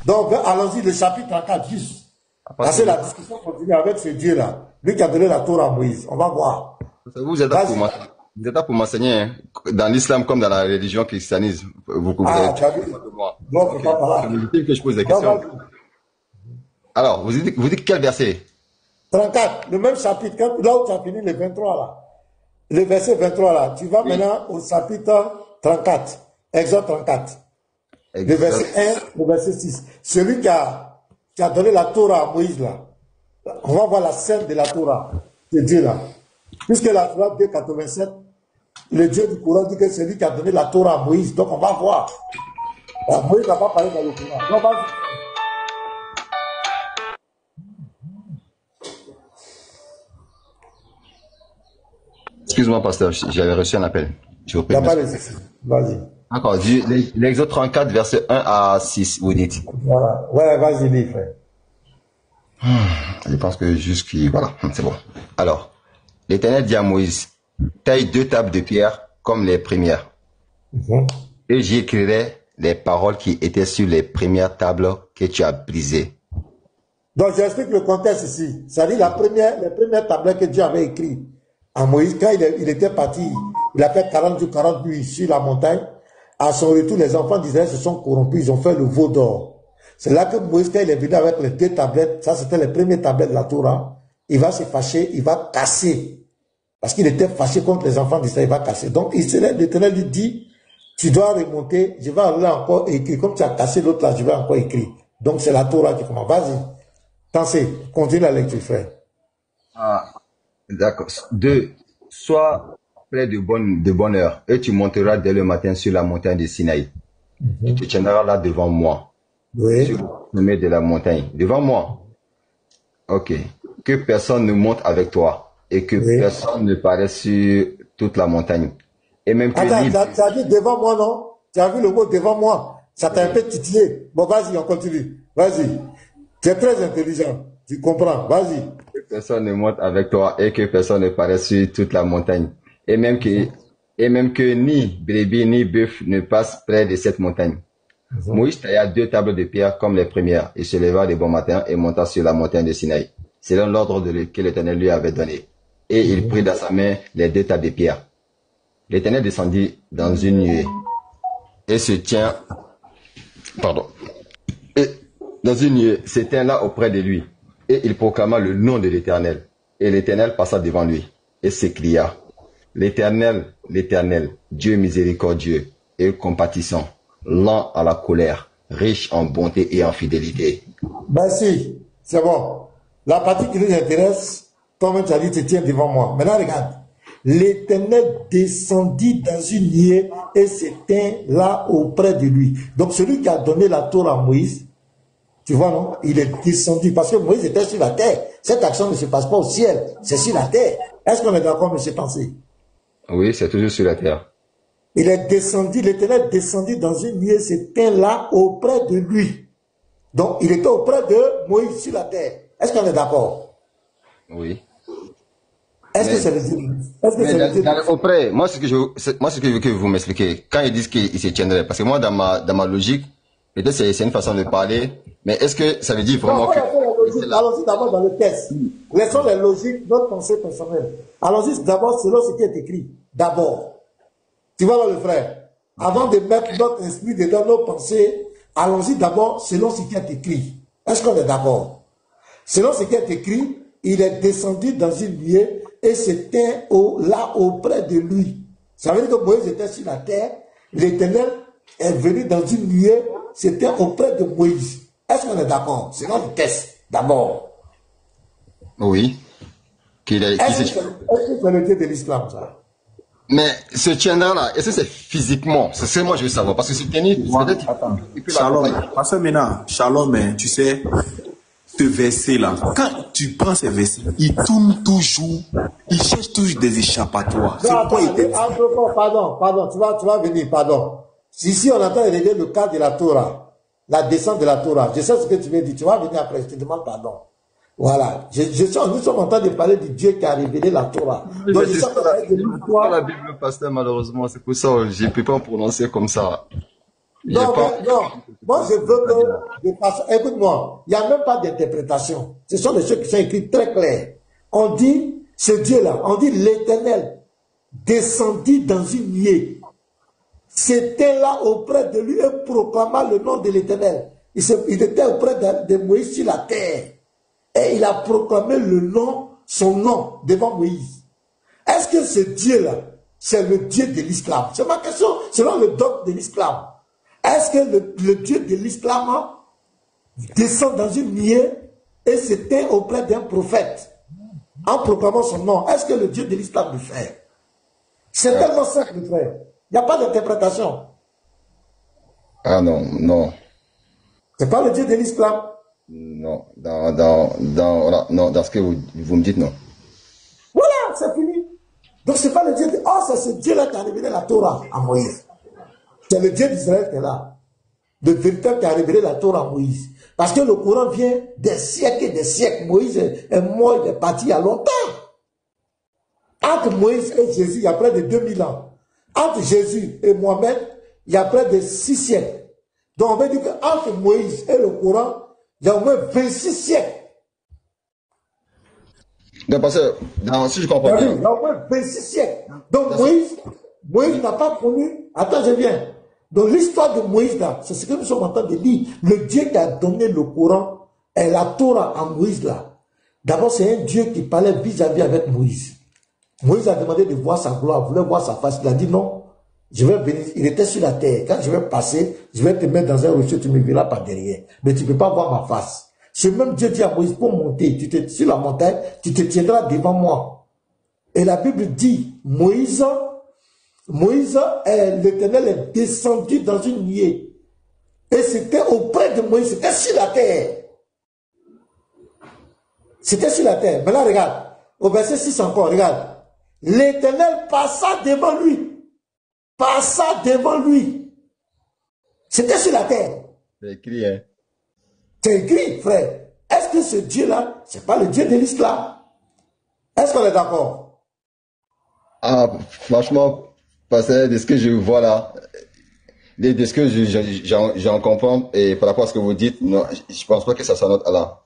Donc, allons-y, le chapitre 34, juste. Parce que la discussion continue avec ce Dieu-là. Lui qui a donné la Torah à Moïse. On va voir. Vous êtes là pour m'enseigner, hein, dans l'islam comme dans la religion christianisme. Vous avez tu as vu? Donc, okay. C'est légitime que je pose des questions. Alors, vous dites quel verset? 34, le même chapitre, là où tu as fini le 23 là. Le verset 23 là. Tu vas maintenant au chapitre 34. Exode 34. Le verset 1, le verset 6. Celui qui a donné la Torah à Moïse là. On va voir la scène de la Torah de Dieu là. Puisque la Torah 2,87, le Dieu du Coran dit que c'est lui qui a donné la Torah à Moïse. Donc on va voir. Moïse n'a pas parlé dans le Coran. Donc, excuse-moi, pasteur, j'avais reçu un appel. Je vous prie. Vas-y. D'accord. L'Exode 34, verset 1 à 6, vous dites. Voilà. Ouais, vas-y, lis, frère. Je pense que jusqu'y... Voilà, c'est bon. Alors, l'Éternel dit à Moïse, taille 2 tables de pierre comme les premières. Et j'y écrirai les paroles qui étaient sur les premières tables que tu as brisées. Donc, j'explique le contexte ici. C'est-à-dire les premières tables que Dieu avait écrites à Moïse, quand il était parti, il a fait 40 jours, 40 nuits sur la montagne. À son retour, les enfants d'Israël se sont corrompus, ils ont fait le veau d'or. C'est là que Moïse, quand il est venu avec les 2 tablettes, ça c'était les premières tablettes de la Torah, il va se fâcher, il va casser. Parce qu'il était fâché contre les enfants d'Israël, il va casser. Donc, l'Éternel lui dit, tu dois remonter, je vais aller encore écrire. Comme tu as cassé l'autre là, je vais encore écrire. Donc, c'est la Torah qui commence. Vas-y. Pensez, continue la lecture, frère. Ah, d'accord. 2. Sois près de bonne heure, et tu monteras dès le matin sur la montagne de Sinaï. Tu te tiendras là devant moi. Oui. Sur le sommet de la montagne. Devant moi. Ok. Que personne ne monte avec toi. Et que personne ne paraisse sur toute la montagne. Et même que... Attends, tu as dit devant moi, non? Tu as vu le mot devant moi? Ça t'a un peu titillé. Bon, vas-y, on continue. Vas-y. Tu es très intelligent. Tu comprends. Vas-y. Que personne ne monte avec toi et que personne ne paraisse sur toute la montagne. Et même que ni brebis ni bœuf ne passent près de cette montagne. Moïse tailla 2 tables de pierre comme les premières. Il se leva de bon matin et monta sur la montagne de Sinaï, selon l'ordre que l'Éternel lui avait donné. Et il prit dans sa main les 2 tables de pierre. L'Éternel descendit dans une nuée et se tient, et dans une nuée s'éteint là auprès de lui. Et il proclama le nom de l'Éternel. Et l'Éternel passa devant lui et s'écria, l'Éternel, l'Éternel, Dieu miséricordieux et compatissant, lent à la colère, riche en bonté et en fidélité. Merci, c'est bon. La partie qui nous intéresse, comme tu as dit, tu tiens devant moi. Maintenant, regarde. L'Éternel descendit dans une nuée et s'éteint là auprès de lui. Donc, celui qui a donné la Torah à Moïse, tu vois, non? Il est descendu parce que Moïse était sur la terre. Cette action ne se passe pas au ciel, c'est sur la terre. Est-ce qu'on est d'accord, M. Pensé? Oui, c'est toujours sur la terre. Il est descendu, l'Éternel descendit dans une nuée, s'éteint là auprès de lui. Donc, il était auprès de Moïse sur la terre. Est-ce qu'on est d'accord? Oui. Est-ce que c'est le Dieu? Auprès, moi, ce que je veux que vous m'expliquiez, quand ils disent qu'il se tiendrait, parce que moi, dans ma logique, peut-être c'est une façon de parler, mais est-ce que ça veut dire vraiment que... Allons-y d'abord dans le texte. Laissons les logiques, notre pensée personnelle. Allons-y d'abord selon ce qui est écrit. D'abord. Tu vois là, le frère, avant de mettre notre esprit dedans nos pensées, allons-y d'abord selon ce qui est écrit. Est-ce qu'on est d'accord? Selon ce qui est écrit, il est descendu dans une nuée et s'éteint là auprès de lui. Ça veut dire que Moïse était sur la terre, l'Éternel est venu dans une nuée, s'éteint auprès de Moïse. Est-ce qu'on est d'accord? Selon le texte, d'abord. Oui. Est-ce que c'est le Dieu de l'islam, ça? Mais ce tiendra-là, est-ce que c'est physiquement? C'est ce que moi je veux savoir. Parce que c'est tenir. Attends. Shalom. Parce que maintenant, shalom, hein, tu sais, ce verset-là, quand tu prends ce verset, il tourne toujours, il cherche toujours des échappatoires. C'est pourquoi pardon, tu vas venir, pardon. Si on entend régler le cas de la Torah, la descente de la Torah, je sais ce que tu veux dire, tu vas venir après, je te demande pardon. Voilà, nous sommes en train de parler du Dieu qui a révélé la Torah. Oui, donc, c'est pas la Bible, pasteur, malheureusement, c'est pour ça que je ne peux pas prononcer comme ça. Non, non. Moi, je veux que... Écoute-moi, il n'y a même pas d'interprétation. Ce sont des choses qui sont écrites très claires. On dit, ce Dieu-là, on dit l'Éternel descendit dans une nuée. C'était là auprès de lui et proclama le nom de l'Éternel. Il était auprès de Moïse sur la terre. Et il a proclamé le nom, son nom devant Moïse. Est-ce que ce Dieu-là, c'est le Dieu de l'islam? C'est ma question, selon le dogme de l'islam. Est-ce que le Dieu de l'islam descend dans une nuée et c'était auprès d'un prophète en proclamant son nom? Est-ce que le Dieu de l'islam le fait? C'est tellement simple, frère. Il n'y a pas d'interprétation. Ah non, non. C'est pas le Dieu de l'islam. Non, dans ce que vous me dites, non. Voilà, c'est fini. Donc c'est pas le Dieu de... Oh, c'est ce Dieu-là qui a révélé la Torah à Moïse. C'est le Dieu d'Israël qui est là. Le véritable qui a révélé la Torah à Moïse. Parce que le Coran vient des siècles et des siècles. Moïse est mort, il est parti il y a longtemps. Entre Moïse et Jésus, il y a près de 2000 ans. Entre Jésus et Mohamed, il y a près de 6 siècles. Donc on veut dire qu'entre Moïse et le Coran, il y a au moins 26 siècles. Donc, parce que, si je comprends bien. Il y a au moins 26 siècles. Donc Moïse n'a pas connu. Attends, je viens. Donc l'histoire de Moïse, là, c'est ce que nous sommes en train de dire. Le Dieu qui a donné le Coran et la Torah à Moïse, là. D'abord, c'est un Dieu qui parlait vis-à-vis avec Moïse. Moïse a demandé de voir sa gloire, voulait voir sa face. Il a dit non, je vais venir. Il était sur la terre. Quand je vais passer, je vais te mettre dans un rocher, tu me verras par derrière. Mais tu ne peux pas voir ma face. Ce même Dieu dit à Moïse, pour monter, sur la montagne, tu te tiendras devant moi. Et la Bible dit, l'Éternel est descendu dans une nuée. Et c'était auprès de Moïse, c'était sur la terre. C'était sur la terre. Maintenant, regarde, au verset 6 encore, regarde. L'Éternel passa devant lui. Passa devant lui. C'était sur la terre. C'est écrit, hein. C'est écrit, frère. Est-ce que ce Dieu-là, c'est pas le Dieu de l'islam? Est-ce qu'on est d'accord? Ah, franchement, parce que de ce que je vois là, de ce que j'en comprends, et par rapport à ce que vous dites, non, je pense pas que ça soit notre Allah.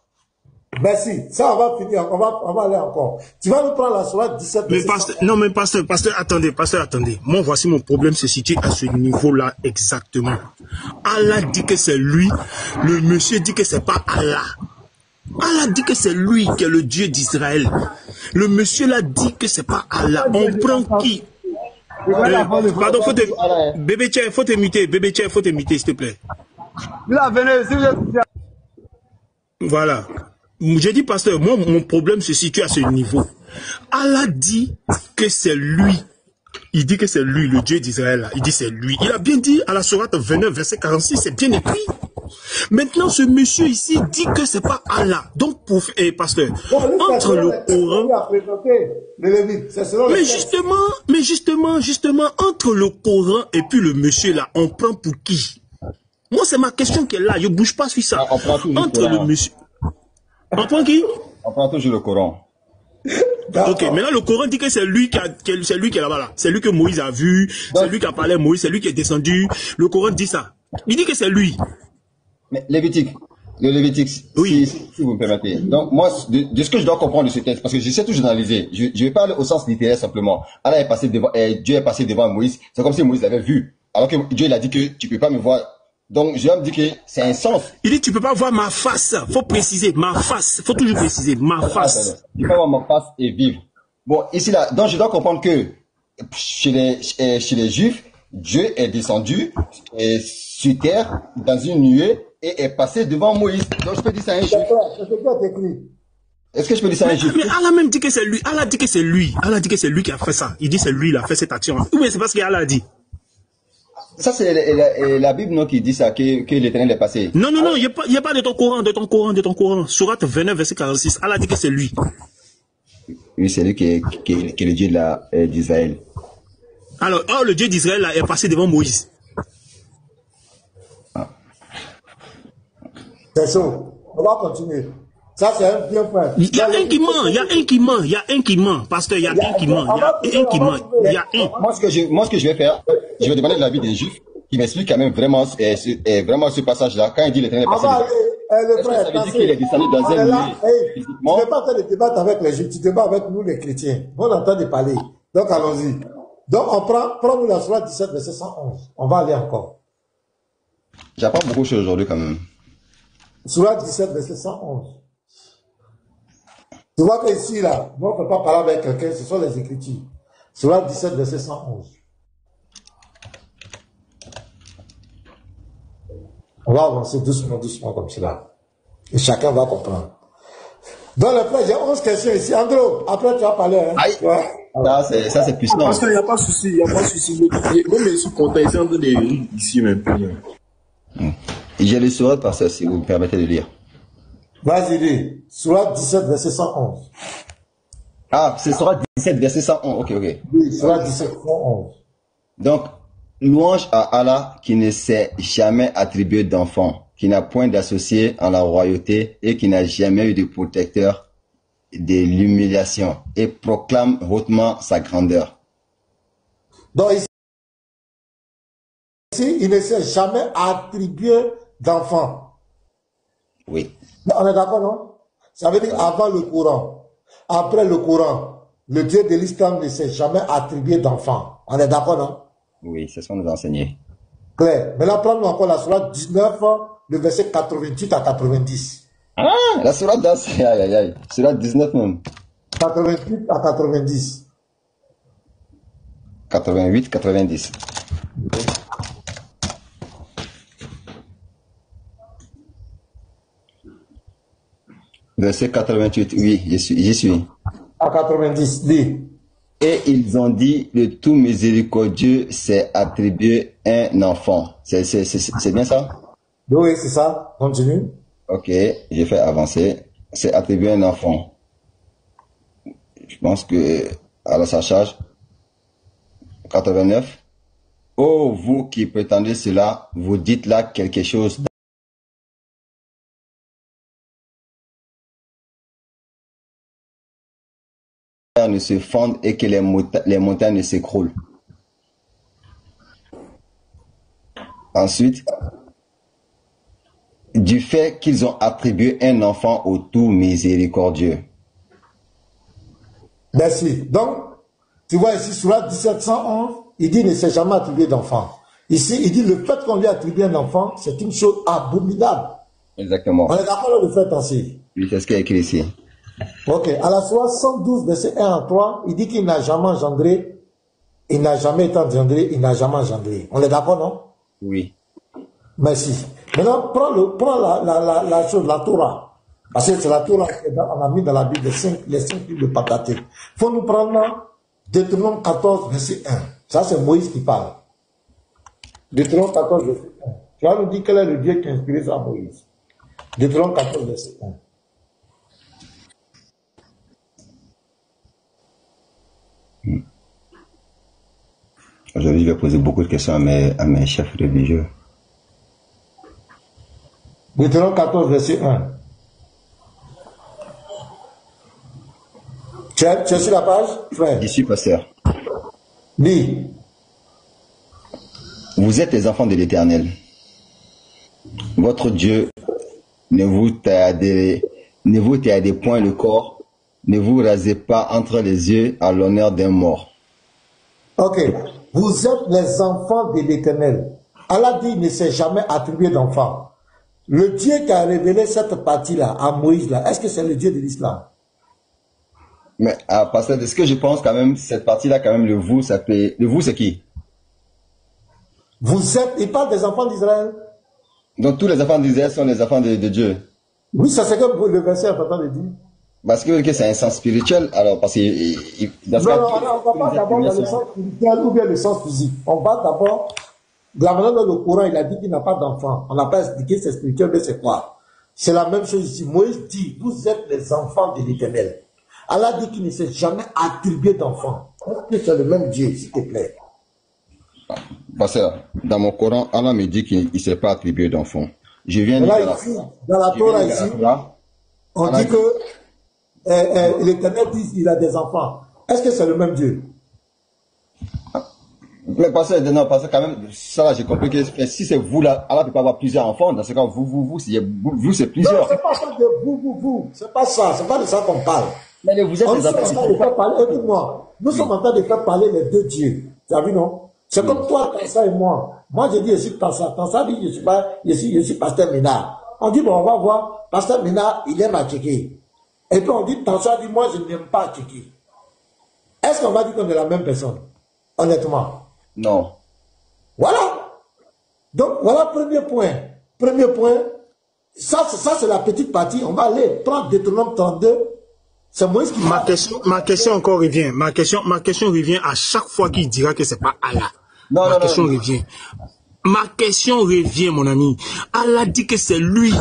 Ben si, ça on va finir, on va aller encore. Tu vas nous prendre la sourate 17. Mais pasteur, attendez. Moi, voici mon problème se situe à ce niveau-là exactement. Allah dit que c'est lui, le monsieur dit que c'est pas Allah. Allah dit que c'est lui qui est le Dieu d'Israël. Le monsieur là dit que c'est pas Allah. On prend qui? Pardon, bébé Tchè, faut t'imiter, s'il te plaît. Voilà. J'ai dit, pasteur, moi, mon problème se situe à ce niveau. Allah dit que c'est lui. Il dit que c'est lui, le Dieu d'Israël. Il dit c'est lui. Il a bien dit à la sourate 29, verset 46, c'est bien écrit. Maintenant, ce monsieur ici dit que c'est pas Allah. Donc, pasteur, entre le Coran... Mais justement, entre le Coran et puis le monsieur là, on prend pour qui? Moi, c'est ma question qui est là. Je ne bouge pas sur ça. Entre le monsieur... On prend qui? On prend toujours le Coran. Ok, maintenant le Coran dit que c'est lui qui est là-bas là. C'est lui que Moïse a vu, c'est lui qui a parlé à Moïse, c'est lui qui est descendu. Le Coran dit ça. Il dit que c'est lui. Mais le Lévitique, oui. Si vous me permettez. Donc moi, de ce que je dois comprendre de ce texte, parce que j'essaie toujours d'analyser, je vais pas aller au sens littéraire simplement. Allah est passé devant, Dieu est passé devant Moïse. C'est comme si Moïse l'avait vu. Alors que Dieu il a dit que tu peux pas me voir. Donc, je vais me dire que c'est un sens. Il dit, tu peux pas voir ma face. Faut préciser, ma face. Faut toujours préciser, ma face. Tu peux voir ma face et vivre. Bon, ici, là, donc je dois comprendre que chez les Juifs, Dieu est descendu sur terre dans une nuée et est passé devant Moïse. Donc, je peux dire ça à un Juif. Est-ce que je peux dire ça à un Juif? Mais Allah même dit que c'est lui. Allah dit que c'est lui. Allah dit que c'est lui qui a fait ça. Il dit c'est lui, il a fait cette action. Ou bien c'est parce qu'Allah a dit. Ça, c'est la Bible non, qui dit ça, que l'Éternel est passé. Non, il n'y a pas de ton Coran. Sourate 29, verset 46. Allah dit que c'est lui. Oui, c'est lui qui est le Dieu d'Israël. Alors, le Dieu d'Israël est passé devant Moïse. Ah. C'est chaud. On va continuer. Ça, c'est un bien fait. Il y a un qui ment, pasteur, il y a un qui ment. Moi, ce que je vais faire, je vais demander l'avis des Juifs qui m'explique quand même vraiment, vraiment ce passage-là. Quand il dit l'Éternel est On passé va devant. aller, le Est-ce que frère, ça veut dire qu'il est descendu dans on est un là, lieu tu physiquement? n'es pas en train de débattre avec les Juifs, tu débats avec nous les chrétiens. On est en train de parler. Donc allons-y. Donc on prend-nous la sourate 17, verset 111. On va aller encore. J'apprends beaucoup de choses aujourd'hui quand même. Sourate 17, verset 111. Tu vois que ici, là, on ne peut pas parler avec quelqu'un, ce sont les Écritures. Sourate 17, verset 111. On va avancer doucement, doucement comme cela. Et chacun va comprendre. Dans le frère, j'ai 11 questions ici. Andro, après tu vas parler. Hein? Aïe. Ouais. Ça c'est puissant. Parce qu'il n'y a pas de souci, il n'y a pas de souci. Même je suis content, ici en train de lire ici même. J'ai le sourate par ça, si vous me permettez de lire. Vas-y, lis. Sourate 17, verset 111. Ah, c'est sourate 17, verset 111. Ok. Oui, Sourate 17, 111. Donc, louange à Allah qui ne s'est jamais attribué d'enfant, qui n'a point d'associé en la royauté et qui n'a jamais eu de protecteur de l'humiliation et proclame hautement sa grandeur. Donc ici, il ne s'est jamais attribué d'enfant. Oui. On est d'accord, non? Ça veut dire avant le Coran. Après le Coran, le Dieu de l'islam ne s'est jamais attribué d'enfant. On est d'accord, non? Oui, c'est ce qu'on nous a enseigné. Claire. Maintenant, prends-nous encore la sourate 19, le verset 88 à 90. Ah, la sourate d'As, aïe. Sourate 19 même. 88 à 90. 88, 90. Verset 88, oui, j'y suis. À 90, lis. Et ils ont dit, le tout miséricordieux s'est attribué un enfant. C'est bien ça? Oui, c'est ça. Continue. Ok, j'ai fait avancer. C'est attribué un enfant. Je pense que, à sa charge, 89. Oh, vous qui prétendez cela, vous dites là quelque chose ne se fondent et que les montagnes ne s'écroulent. Ensuite, du fait qu'ils ont attribué un enfant au tout miséricordieux. Merci. Donc, tu vois ici, sur la 1711, il dit il ne s'est jamais attribué d'enfant. Ici, il dit le fait qu'on lui attribue un enfant, c'est une chose abominable. Exactement. On est d'accord avec le fait ainsi. Oui, c'est ce qui est écrit ici. Ok. À la sourate 112, verset 1 à 3, il dit qu'il n'a jamais engendré, il n'a jamais été engendré, il n'a jamais engendré. On est d'accord, non? Oui. Merci. Maintenant, prends la chose, la Torah. Parce que c'est la Torah qu'on a mis dans la Bible, les 5 livres de Pentateuque. Il faut nous prendre Deutéronome 14, verset 1. Ça, c'est Moïse qui parle. Deutéronome 14, verset 1. Tu vas nous dire quel est le Dieu qui a inspiré ça à Moïse. Deutéronome 14, verset 1. Aujourd'hui, je vais poser beaucoup de questions à mes chefs religieux. Deutéronome 14, verset 1. Tu es sur la page, frère? J'y suis, pasteur. Lis. Vous êtes les enfants de l'Éternel. Votre Dieu ne vous tailladez point le corps, ne vous rasez pas entre les yeux à l'honneur d'un mort. Ok. Vous êtes les enfants de l'Éternel. Allah dit, il ne s'est jamais attribué d'enfant. Le Dieu qui a révélé cette partie-là à Moïse, là, est-ce que c'est le Dieu de l'islam? Mais, parce que ce que je pense quand même, cette partie-là, quand même, le vous, c'est qui? Vous êtes, il parle des enfants d'Israël. Donc tous les enfants d'Israël sont les enfants de Dieu. Oui, ça c'est comme le verset est en train de dire. Parce que c'est un sens spirituel, alors, parce que... Non, on va pas d'abord dans le sens spirituel ou bien le sens physique. On va d'abord, de la manière dont le Coran, il a dit qu'il n'a pas d'enfant. On n'a pas expliqué c'est spirituel, mais c'est quoi? C'est la même chose ici. Moïse dit, vous êtes les enfants de l'Éternel. Allah dit qu'il ne s'est jamais attribué d'enfant. Est-ce que c'est le même Dieu, s'il te plaît? Parce que dans mon Coran, Allah me dit qu'il ne s'est pas attribué d'enfant. Je viens de là, ici, dans la Torah, ici, on dit que l'Éternel dit qu'il a des enfants. Est-ce que c'est le même Dieu? Mais parce que quand même, ça là, j'ai compris que si c'est vous là, Allah peut pas avoir plusieurs enfants. Dans ce cas, vous, c'est plusieurs. Non, c'est pas ça de vous. C'est pas ça. C'est pas de ça qu'on parle. Mais vous êtes On des est en train de faire parler, écoute-moi. Nous sommes en train de faire parler les deux dieux. Tu as vu, non? C'est comme toi, Tansa et moi. Moi, je dis, je suis Tansa. Tansa dit, je suis Pasteur Ménard. On dit, bon, on va voir. Pasteur Ménard, il aime à checker. Et puis on dit, Tansa dit, moi, je n'aime pas à checker. Est-ce qu'on va dire qu'on est la même personne? Honnêtement. Non. Voilà. Donc, voilà, premier point. Premier point. Ça c'est la petite partie. On va aller prendre Deutéronome 32. C'est Moïse qui ma question encore revient. Ma question revient à chaque fois qu'il dira que c'est pas Allah. Ma question revient. Ma question revient, mon ami. Allah dit que c'est lui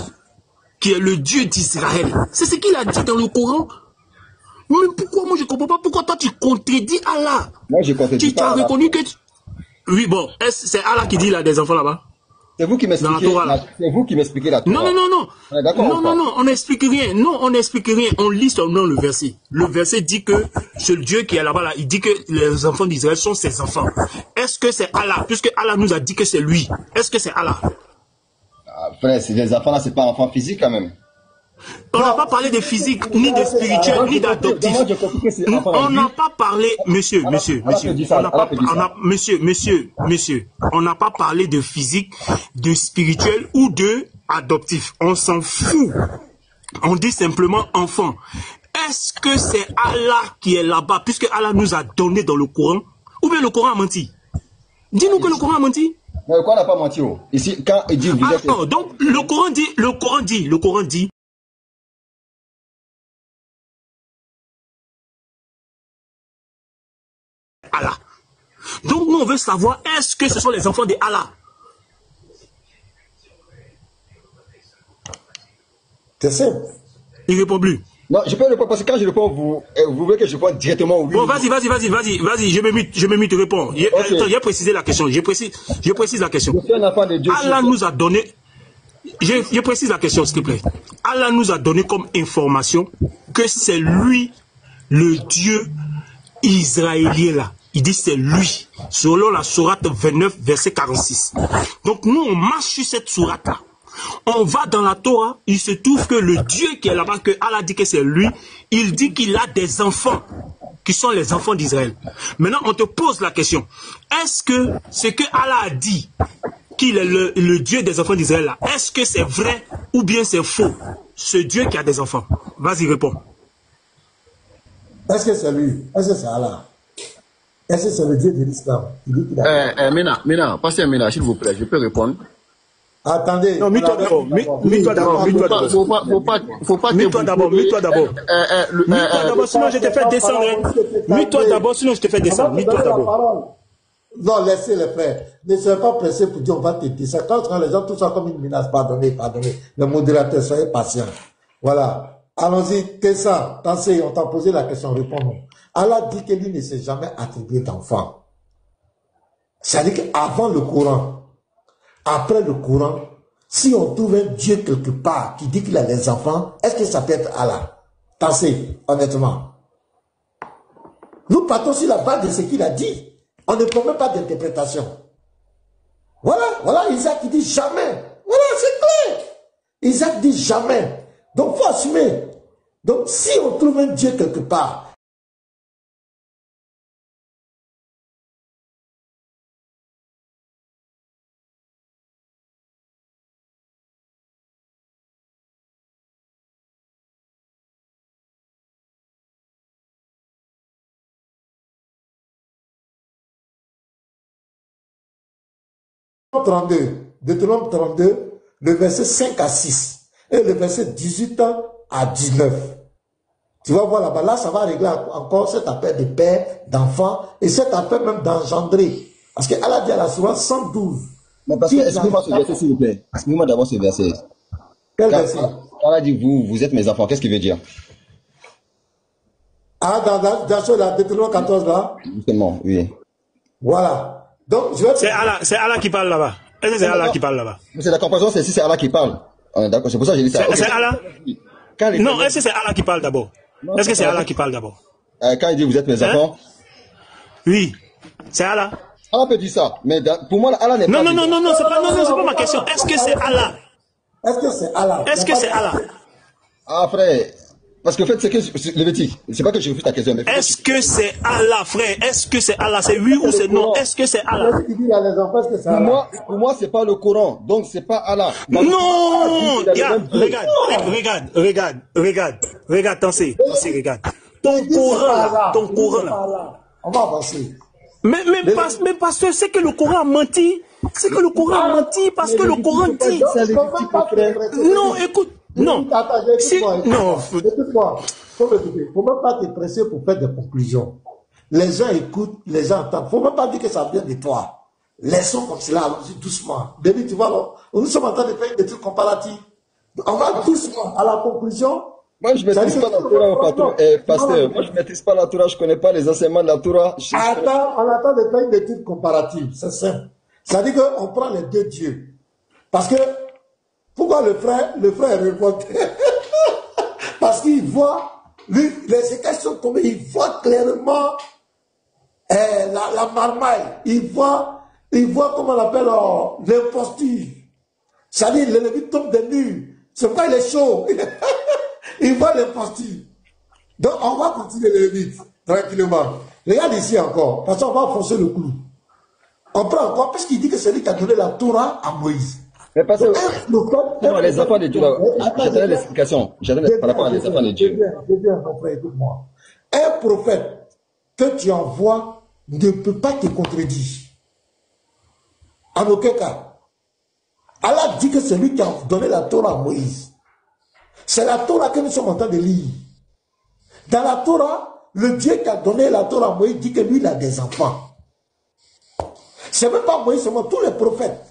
qui est le Dieu d'Israël. C'est ce qu'il a dit dans le Coran. Mais pourquoi moi je comprends pas? Pourquoi toi tu contredis Allah? Moi je contredis pas. Tu as reconnu que oui, bon, c'est Allah qui dit il a des enfants là-bas? C'est vous qui m'expliquez la Torah. Non. Non, on n'explique rien. Non, on n'explique rien. On lit seulement le verset. Le verset dit que ce Dieu qui est là-bas, là, il dit que les enfants d'Israël sont ses enfants. Est-ce que c'est Allah? Puisque Allah nous a dit que c'est lui. Est-ce que c'est Allah? Frère, c'est des enfants là, c'est pas enfants physiques quand même. On n'a pas parlé de physique, ni de spirituel, ni d'adoptif. On n'a pas parlé, monsieur, on n'a pas parlé de physique, de spirituel ou de adoptif. On s'en fout. On dit simplement enfant. Est-ce que c'est Allah qui est là-bas, puisque Allah nous a donné dans le Coran, ou bien le Coran a menti? Dis-nous que le Coran a menti. Mais le Coran n'a pas menti. Ici, quand il dit vous êtes... donc le Coran dit, Allah. Donc nous on veut savoir, est-ce que ce sont les enfants de Allah? C'est simple. Il répond plus. Non, je peux répondre parce que quand je réponds, vous voulez que je réponde directement oui. Bon, vas-y, je me mets te répondre. Okay. Attends, j'ai précisé la question. Je précise la question. Je suis un enfant de Dieu. Allah nous a donné. Je précise la question, s'il te plaît. Allah nous a donné comme information que c'est lui, le Dieu israélien là. Il dit c'est lui, selon la sourate 29, verset 46. Donc nous, on marche sur cette sourate-là. On va dans la Torah, il se trouve que le Dieu qui est là-bas, que Allah dit que c'est lui, il dit qu'il a des enfants, qui sont les enfants d'Israël. Maintenant, on te pose la question. Est-ce que ce que Allah a dit, qu'il est le Dieu des enfants d'Israël là, est-ce que c'est vrai ou bien c'est faux? Ce Dieu qui a des enfants. Vas-y, réponds. Est-ce que c'est lui? Est-ce que c'est Allah? Est-ce que c'est le Dieu de l'islam? Mina, pasteur Mina, s'il vous plaît, je peux répondre? Attendez. Non, mets-toi d'abord. Mets-toi d'abord. Faut pas mets-toi d'abord. Mets-toi d'abord, sinon je te fais descendre. Mets-toi d'abord, sinon je te fais descendre. Mets-toi d'abord. Non, laissez les frères. Ne soyez pas pressés pour dire on va t'aider. Ça quand les gens tout ça comme une menace. Pardonnez. Le modérateur, soyez patient. Voilà. Allons-y. Tessa, Tansé, on t'a posé la question. Réponds-nous. Allah dit que lui ne s'est jamais attribué d'enfant. C'est-à-dire qu'avant le Coran, après le Coran, si on trouve un Dieu quelque part qui dit qu'il a des enfants, est-ce que ça peut être Allah? Pensez, honnêtement. Nous partons sur la base de ce qu'il a dit. On ne promet pas d'interprétation. Voilà, Isaac dit jamais. Voilà, c'est clair. Isaac dit jamais. Donc, il faut assumer. Donc, si on trouve un Dieu quelque part, Deutéronome 32, le verset 5 à 6 et le verset 18 à 19. Tu vas voir là-bas, là ça va régler encore cet appel de père, d'enfant et cet appel même d'engendrer. Parce qu'Allah dit à la sourate 112. Mais parce que, expliquez-moi ce verset s'il vous plaît. Expliquez-moi d'abord ce verset. Quel verset? Allah dit vous êtes mes enfants, qu'est-ce qu'il veut dire? Ah, dans la Deutéronome 14 là? Justement, oui. Voilà. Donc, c'est Allah qui parle là-bas. Est-ce que c'est Allah qui parle là-bas? C'est la comparaison, c'est si c'est Allah qui parle. D'accord, c'est pour ça que j'ai dit ça. C'est Allah? Non, est-ce que c'est Allah qui parle d'abord? Est-ce que c'est Allah qui parle d'abord? Quand il dit vous êtes mes enfants? Oui, c'est Allah. Allah peut dire ça, mais pour moi, Allah n'est pas... Non, c'est pas ma question. Est-ce que c'est Allah? Est-ce que c'est Allah? Est-ce que c'est Allah? Ah, frère, parce que en fait, c'est que le véti, c'est pas que je refuse ta question, mais... Est-ce que c'est Allah, frère? Est-ce que c'est Allah? C'est oui ou c'est non? Est-ce que c'est Allah? Pour moi, c'est pas le Coran, donc c'est pas Allah. Non! Regarde, Tansé, regarde. Ton Coran là. On va avancer. Mais pasteur, c'est que le Coran a menti. C'est que le Coran a menti parce que le Coran dit. Non, écoute. Non. Non. Écoute-moi. Faut même pas te presser pour faire des conclusions. Les gens écoutent, les gens entendent. Faut même pas dire que ça vient de toi. Laissons comme cela, allons-y doucement. Début, tu vois, là, nous sommes en train de faire des trucs comparatifs. On va doucement à la conclusion. Moi, je ne maîtrise pas la Torah, pasteur. Moi, je ne maîtrise pas la Torah, je ne connais pas les enseignements de la Torah. Attends, on attend de faire une étude comparative, c'est simple. Ça veut dire qu'on prend les deux dieux. Parce que, pourquoi le frère est révolté? Parce qu'il voit, lui, les écailles sont tombées, il voit clairement la marmaille, il voit comment on appelle l'imposture. C'est-à-dire, le Lévite tombe des murs. C'est pourquoi il est chaud. Il voit l'imposture. Donc, on va continuer le Lévite, tranquillement. Regarde ici encore, parce qu'on va enfoncer le clou. On prend encore, puisqu'il dit que c'est lui qui a donné la Torah à Moïse. Mais parce que les enfants de Dieu, j'attendais l'explication. J'attendais par rapport à les enfants de Dieu. C'est bien, mon frère, écoute-moi. Un prophète que tu envoies ne peut pas te contredire. En aucun cas. Allah dit que c'est lui qui a donné la Torah à Moïse. C'est la Torah que nous sommes en train de lire. Dans la Torah, le Dieu qui a donné la Torah à Moïse dit que lui, il a des enfants. C'est même pas Moïse seulement, tous les prophètes.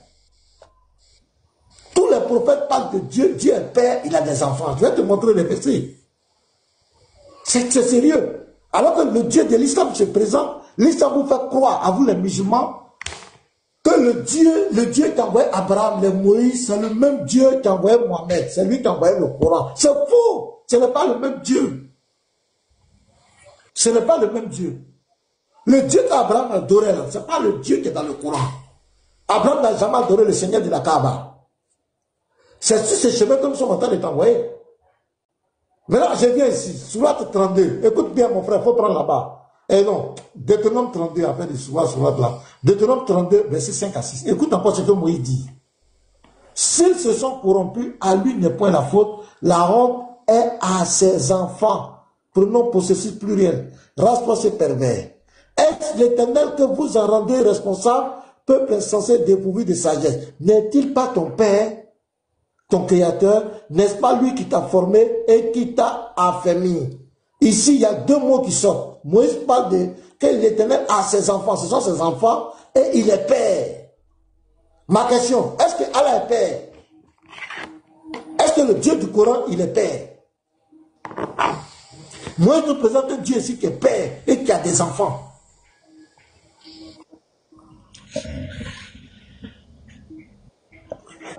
Tous les prophètes parlent de Dieu. Dieu est père, il a des enfants. Je vais te montrer les versets. C'est sérieux. Alors que le Dieu de l'islam se présente, l'islam vous fait croire, à vous les musulmans, que le Dieu qui a envoyé Abraham, les Moïse, c'est le même Dieu qui a envoyé Mohamed. C'est lui qui a envoyé le Coran. C'est faux. Ce n'est pas le même Dieu. Ce n'est pas le même Dieu. Le Dieu qu'Abraham a adoré, ce n'est pas le Dieu qui est dans le Coran. Abraham n'a jamais adoré le Seigneur de la Kaaba. C'est sur ce chemin que nous sommes en train de t'envoyer. Maintenant, je viens ici, Sourate 32. Écoute bien, mon frère, il faut prendre là-bas. Eh non, Deutéronome 32, après de Sourate là. Deutéronome 32, verset 5 à 6. Écoute encore ce que Moïse dit. S'ils se sont corrompus, à lui n'est point la faute. La honte est à ses enfants. Pronom possessif pluriel. Race-toi ces pervers. Est-ce l'Éternel que vous en rendez responsable, peuple insensé dépourvu de sagesse? N'est-il pas ton Père, ton Créateur? N'est-ce pas lui qui t'a formé et qui t'a affermi? Ici, il y a deux mots qui sortent. Moïse parle de que l'Éternel a ses enfants. Ce sont ses enfants et il est Père. Ma question, est-ce que Allah est Père? Est-ce que le Dieu du Coran, il est Père? Moïse nous présente un Dieu ici qui est Père et qui a des enfants.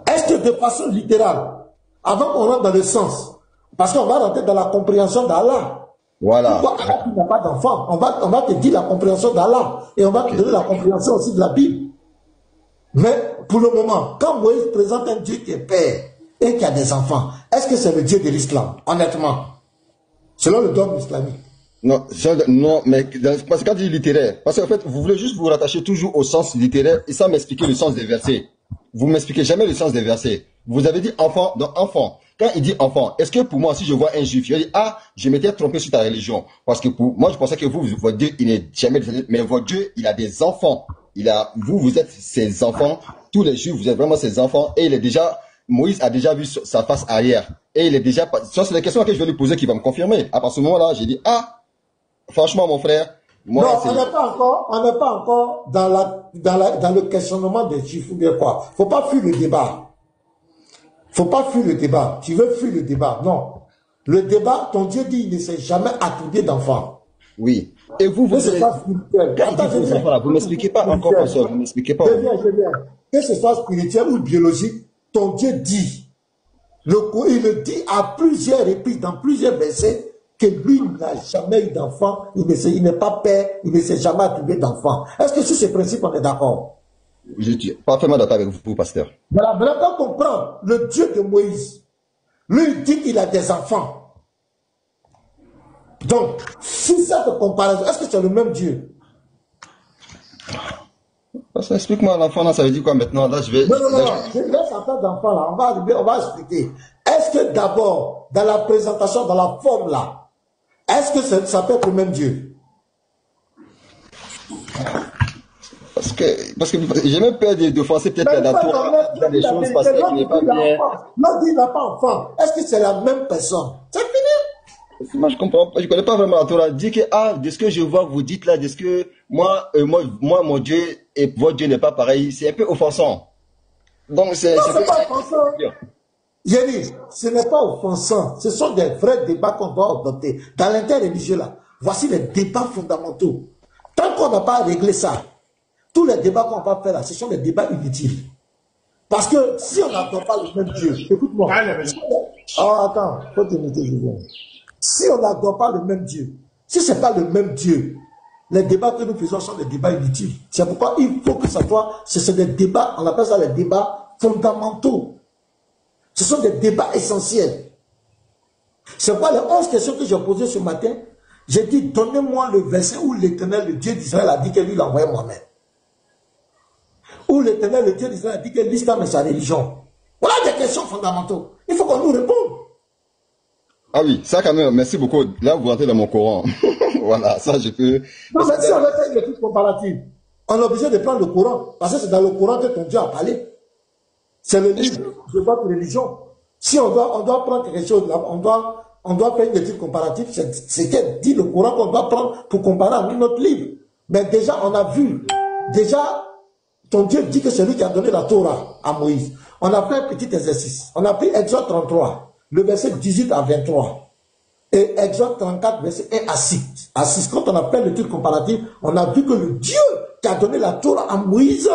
Est-ce que de façon littérale, avant qu'on rentre dans le sens, parce qu'on va rentrer dans la compréhension d'Allah. Voilà. Pourquoi Allah n'a pas d'enfant? On va te dire la compréhension d'Allah et on va te donner la compréhension aussi de la Bible. Mais pour le moment, quand Moïse présente un Dieu qui est Père et qui a des enfants, est-ce que c'est le Dieu de l'islam? Honnêtement, selon le dogme islamique. Non, mais parce que quand il dit littéraire, parce qu'en fait, vous voulez juste vous rattacher toujours au sens littéraire et sans m'expliquer le sens des versets. Vous ne m'expliquez jamais le sens des versets. Vous avez dit enfant, donc enfant. Quand il dit enfant, est-ce que pour moi, si je vois un juif, je dis, ah, je m'étais trompé sur ta religion. Parce que pour moi, je pensais que vous, votre Dieu, il n'est jamais décédé, mais votre Dieu, il a des enfants. Vous êtes ses enfants. Tous les juifs, vous êtes vraiment ses enfants. Et Moïse a déjà vu sa face arrière. Et il est déjà, ça c'est la question que je vais lui poser qui va me confirmer. À partir de ce moment-là, j'ai dit, ah, franchement, mon frère, moi, non, on n'est pas encore dans le questionnement des juifs ou bien quoi. Faut pas fuir le débat. Faut pas fuir le débat. Tu veux fuir le débat. Non. Le débat, ton Dieu dit, il ne s'est jamais attribué d'enfant. Oui. Et vous m'expliquez pas encore comme ça. Vous m'expliquez pas. Je viens. Que ce soit spirituel ou biologique, ton Dieu dit. Il le dit à plusieurs reprises, dans plusieurs versets, que lui n'a jamais eu d'enfant, il n'est pas père, il ne s'est jamais attribué d'enfant. Est-ce que sur ce principe, on est d'accord? Je suis parfaitement d'accord avec vous, pasteur. Voilà, maintenant quand on prend le Dieu de Moïse, lui il dit qu'il a des enfants. Donc, si ça te comparaison, est-ce que c'est le même Dieu? Explique-moi l'enfant, là, ça veut dire quoi maintenant? Là, je vais. Non, je laisse un peu d'enfant là, on va expliquer. Est-ce que d'abord, dans la présentation, dans la forme là, est-ce que ça peut être le même Dieu? Parce que j'ai même peur d'offenser peut-être la nature, dans des choses parce qu'il n'est pas bien. L'autre dit il n'a pas enfant. Est-ce que c'est la même personne? C'est fini. Moi, je comprends pas, je connais pas vraiment la Torah. Dit que, de ce que je vois, vous dites là, de ce que moi, mon Dieu et votre Dieu n'est pas pareil, c'est un peu offensant. Donc, c'est pas offensant. J'ai dit, ce n'est pas offensant. Ce sont des vrais débats qu'on doit adopter. Dans l'interreligieux là, voici les débats fondamentaux. Tant qu'on n'a pas réglé ça, tous les débats qu'on va faire là, ce sont des débats inutiles. Parce que si on n'adopte pas le même Dieu, écoute-moi. Attends, faut t'imiter, Julien. Si on n'adopte pas le même Dieu, si ce n'est pas le même Dieu, les débats que nous faisons sont des débats inutiles. C'est pourquoi il faut que ça soit, ce sont des débats, on appelle ça les débats fondamentaux. Ce sont des débats essentiels. C'est pourquoi les 11 questions que j'ai posées ce matin, j'ai dit, donnez-moi le verset où l'Éternel, le Dieu d'Israël, a dit que lui, il a envoyé Mohamed. Où l'Éternel, le Dieu d'Israël, a dit que l'islam est sa religion. Voilà des questions fondamentales. Il faut qu'on nous réponde. Ah oui, ça quand même, merci beaucoup. Là, vous rentrez dans mon Coran. Voilà, ça je peux... Non, mais si on veut faire une étude comparative, on est obligé de prendre le Coran. Parce que c'est dans le Coran que ton Dieu a parlé. C'est le livre de votre religion. Si on doit prendre quelque chose, on doit faire une étude comparative, c'est que dit le Coran qu'on doit prendre pour comparer avec notre livre. Mais déjà, on a vu, ton Dieu dit que c'est lui qui a donné la Torah à Moïse. On a fait un petit exercice. On a pris Exode 33, le verset 18 à 23. Et Exode 34, verset 1 à 6. À 6, quand on a fait l'étude comparative, on a vu que le Dieu qui a donné la Torah à Moïse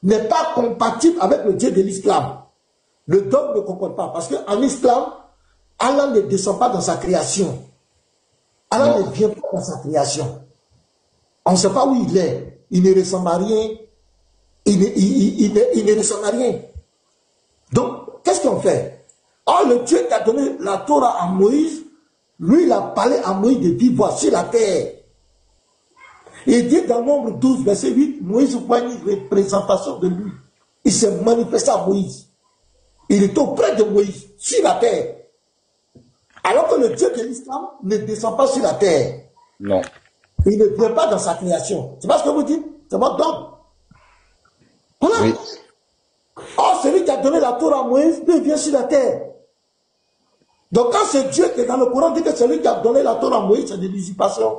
n'est pas compatible avec le Dieu de l'islam. Le dogme ne concorde pas. Parce qu'en islam, Allah ne descend pas dans sa création. Allah ne vient pas dans sa création. On ne sait pas où il est. Il ne ressemble à rien. Il ne ressemble à rien. Donc, qu'est-ce qu'on fait? Oh, le Dieu qui a donné la Torah à Moïse, lui, il a parlé à Moïse de vivre sur la terre. Il dit dans Nombre 12, verset 8, Moïse voit une représentation de lui. Il s'est manifesté à Moïse. Il est auprès de Moïse, sur la terre. Alors que le Dieu de l'islam ne descend pas sur la terre. Non. Il ne vient pas dans sa création. C'est pas ce que vous dites? C'est votre dogme. Voilà. Oui. Oh, celui qui a donné la Torah à Moïse, lui, vient sur la terre. Donc quand c'est Dieu qui est dans le Coran dit que celui qui a donné la Torah à Moïse, c'est de l'usurpation,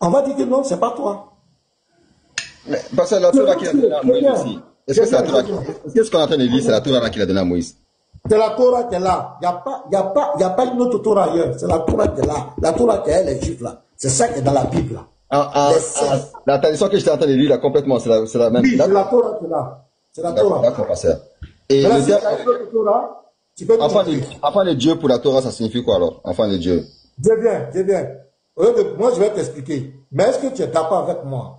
on va dire que non, c'est pas toi. Mais parce que la Torah qu'il a donnée à Moïse aussi. Est-ce que c'est la Torah qu'est-ce qu'on est en train de lire? C'est la Torah qu'il a donnée à Moïse. C'est la Torah qui est là. Il n'y a pas une autre Torah ailleurs. C'est la Torah qui est là. La Torah qui est les Juifs là. C'est ça qui est dans la Bible là. La tradition que j'étais en train de lire là complètement, c'est la même. Oui, c'est la Torah qui est là. C'est la Torah. D'accord, pasteur. Et le si Torah, tu peux enfant de Dieu pour la Torah, ça signifie quoi alors? Enfant de Dieu. Je viens. Moi, je vais t'expliquer. Mais est-ce que tu es d'accord avec moi